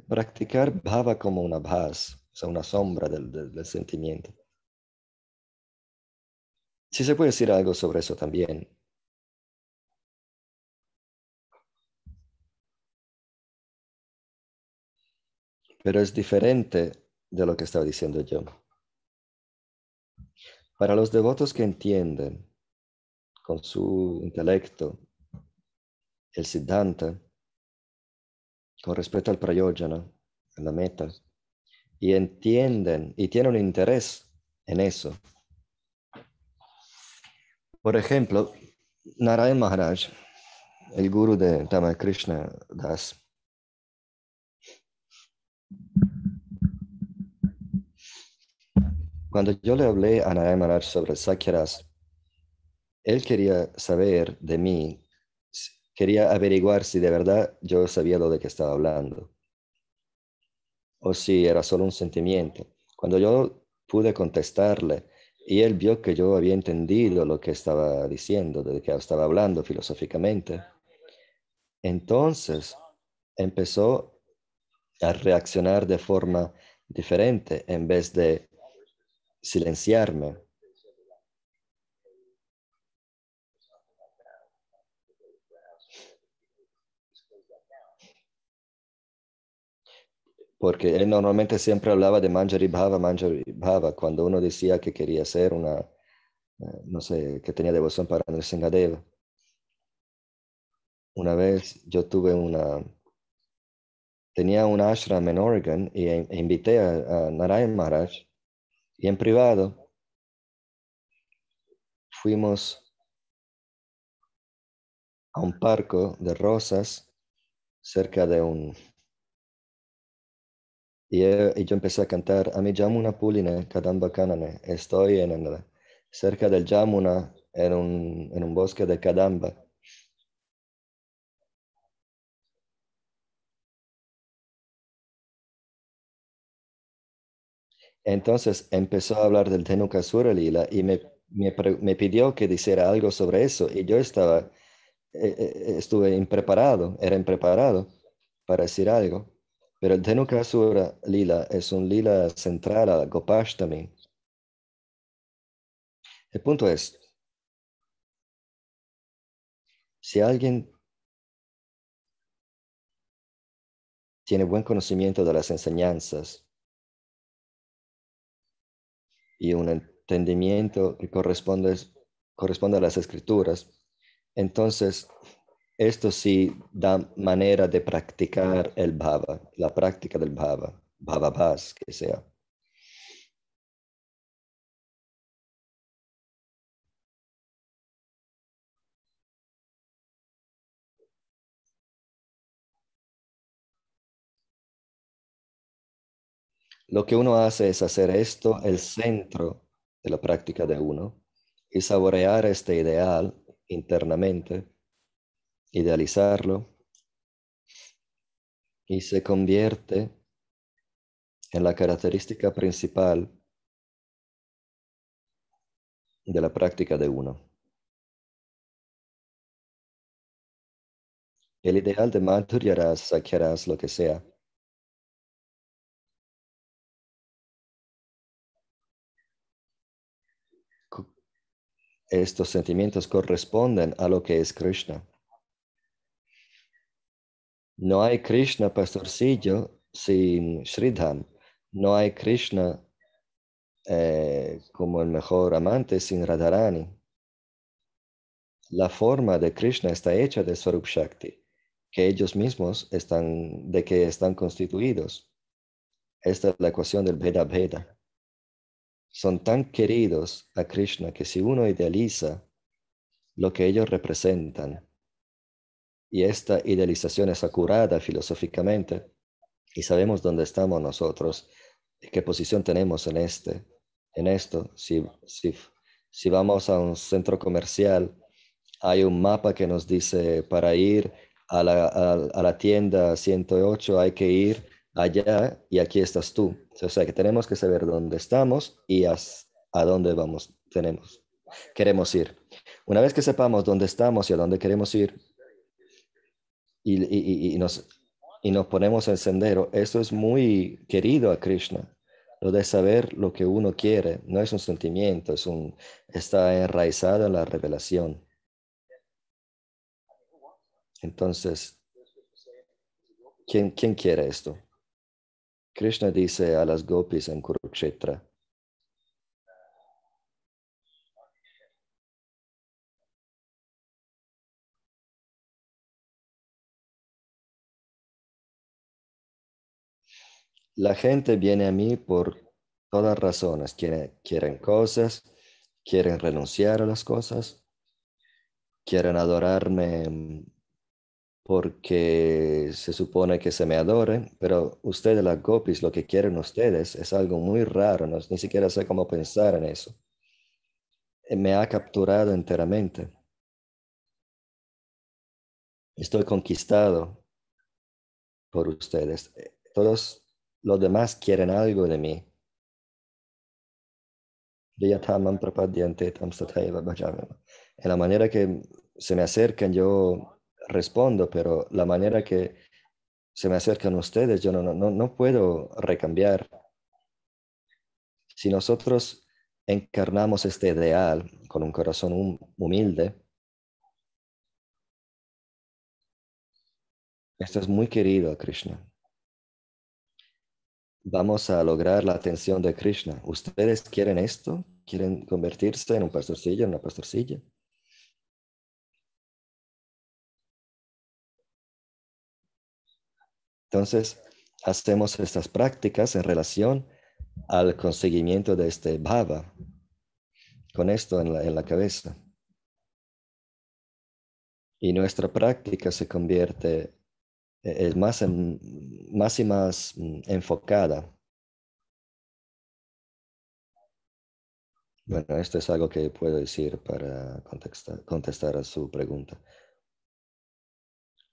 practicar Bhava como una Bhas, o sea, una sombra del sentimiento. Sí se puede decir algo sobre eso también, pero es diferente de lo que estaba diciendo yo. Para los devotos que entienden con su intelecto el Siddhanta con respecto al Prayojana, a la meta, y entienden y tienen un interés en eso. Por ejemplo, Narayan Maharaj, el guru de Krishna Das, cuando yo le hablé a Narayan Maharaj sobre Sakyaras, él quería saber de mí, quería averiguar si de verdad yo sabía lo de que estaba hablando o si era solo un sentimiento. Cuando yo pude contestarle y él vio que yo había entendido lo que estaba diciendo, de que estaba hablando filosóficamente, entonces empezó a reaccionar de forma diferente en vez de silenciarme. Porque él normalmente siempre hablaba de Manjari Bhava, cuando uno decía que quería ser no sé, que tenía devoción para Nrsingadeva. Una vez yo tenía un ashram en Oregon y invité a Narayan Maharaj y en privado fuimos a un parque de rosas cerca de un... y yo empecé a cantar, Ami Yamuna Puline, Kadamba Kanane. Estoy cerca del Yamuna, en un bosque de Kadamba. Entonces empezó a hablar del Dhenukasura Lila y me pidió que dijera algo sobre eso. Y yo estuve impreparado, era impreparado para decir algo. Pero el Dhenukasura Lila es un lila central a Gopashtami. El punto es, si alguien tiene buen conocimiento de las enseñanzas y un entendimiento que corresponde a las escrituras, entonces esto sí da manera de practicar el bhava, la práctica del bhava, bhavabhas que sea. Lo que uno hace es hacer esto el centro de la práctica de uno y saborear este ideal internamente, idealizarlo y se convierte en la característica principal de la práctica de uno. El ideal de Madhurya Rasa, Sakhya Rasa, lo que sea, estos sentimientos corresponden a lo que es Krishna. No hay Krishna pastorcillo sin Sridham. No hay Krishna como el mejor amante sin Radharani. La forma de Krishna está hecha de Swarup Shakti, que ellos mismos de que están constituidos. Esta es la ecuación del Veda Veda. Son tan queridos a Krishna que si uno idealiza lo que ellos representan, y esta idealización es acurada filosóficamente, y sabemos dónde estamos nosotros, qué posición tenemos en esto. Si vamos a un centro comercial, hay un mapa que nos dice para ir a la tienda 108 hay que ir allá y aquí estás tú. O sea que tenemos que saber dónde estamos y a dónde queremos ir. Una vez que sepamos dónde estamos y a dónde queremos ir y nos ponemos en sendero, eso es muy querido a Krishna. Lo de saber lo que uno quiere no es un sentimiento, está enraizado en la revelación. Entonces, ¿quién quiere esto? Krishna dice a las gopis en Kurukshetra, la gente viene a mí por todas razones. Quieren cosas, quieren renunciar a las cosas, quieren adorarme porque se supone que se me adoren, pero ustedes, las gopis, lo que quieren ustedes es algo muy raro, ni siquiera sé cómo pensar en eso. Me ha capturado enteramente. Estoy conquistado por ustedes. Todos los demás quieren algo de mí. En la manera que se me acercan, yo respondo, pero la manera que se me acercan ustedes, yo no puedo recambiar. Si nosotros encarnamos este ideal con un corazón humilde, esto es muy querido a Krishna. Vamos a lograr la atención de Krishna. ¿Ustedes quieren esto? ¿Quieren convertirse en un pastorcillo, en una pastorcilla? Entonces, hacemos estas prácticas en relación al conseguimiento de este bhava, con esto en la cabeza. Y nuestra práctica se convierte es más, más y más enfocada. Bueno, esto es algo que puedo decir para contestar a su pregunta.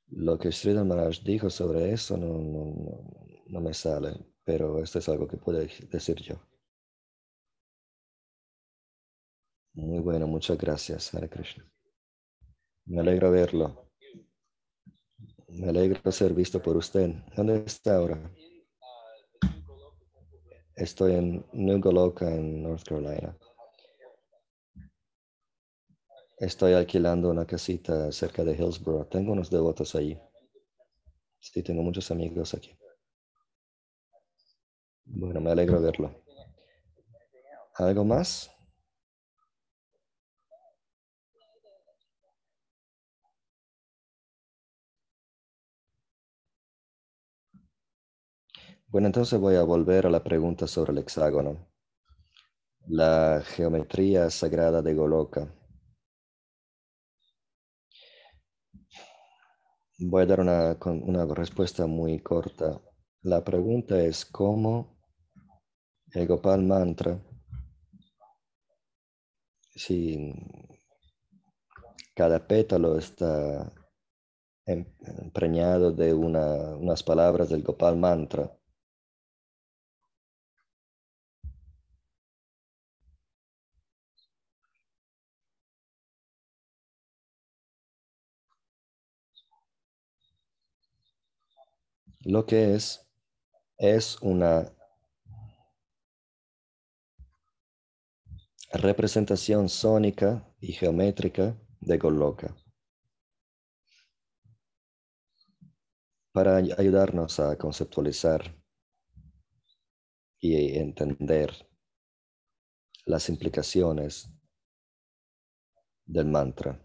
Lo que Sridhar Maharaj dijo sobre eso no me sale, pero esto es algo que puedo decir yo. Muy bueno, muchas gracias, Hare Krishna. Me alegra verlo. Me alegra ser visto por usted. ¿Dónde está ahora? Estoy en New Goloka, en North Carolina. Estoy alquilando una casita cerca de Hillsborough. Tengo unos devotos allí. Sí, tengo muchos amigos aquí. Bueno, me alegro verlo. ¿Algo más? Bueno, entonces voy a volver a la pregunta sobre el hexágono. La geometría sagrada de Goloka. Voy a dar una respuesta muy corta. La pregunta es cómo el Gopal Mantra, si cada pétalo está empreñado de unas palabras del Gopal Mantra, lo que es una representación sónica y geométrica de Goloka para ayudarnos a conceptualizar y entender las implicaciones del mantra.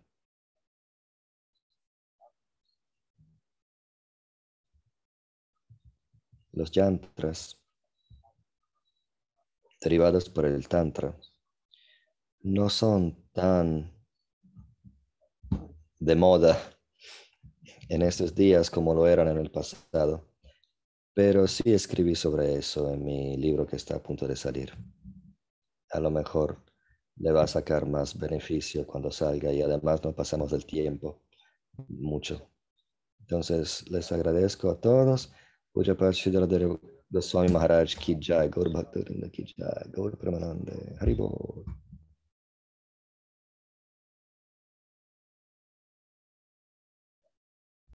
Los yantras derivados por el tantra no son tan de moda en estos días como lo eran en el pasado, pero sí escribí sobre eso en mi libro que está a punto de salir. A lo mejor le va a sacar más beneficio cuando salga y además no pasamos del tiempo mucho. Entonces les agradezco a todos. Puja Parshidara de Swami Maharaj Ki Jai, Gaur Bhakta Vrinda Ki Jai, Gaur Pramanande, Haribol.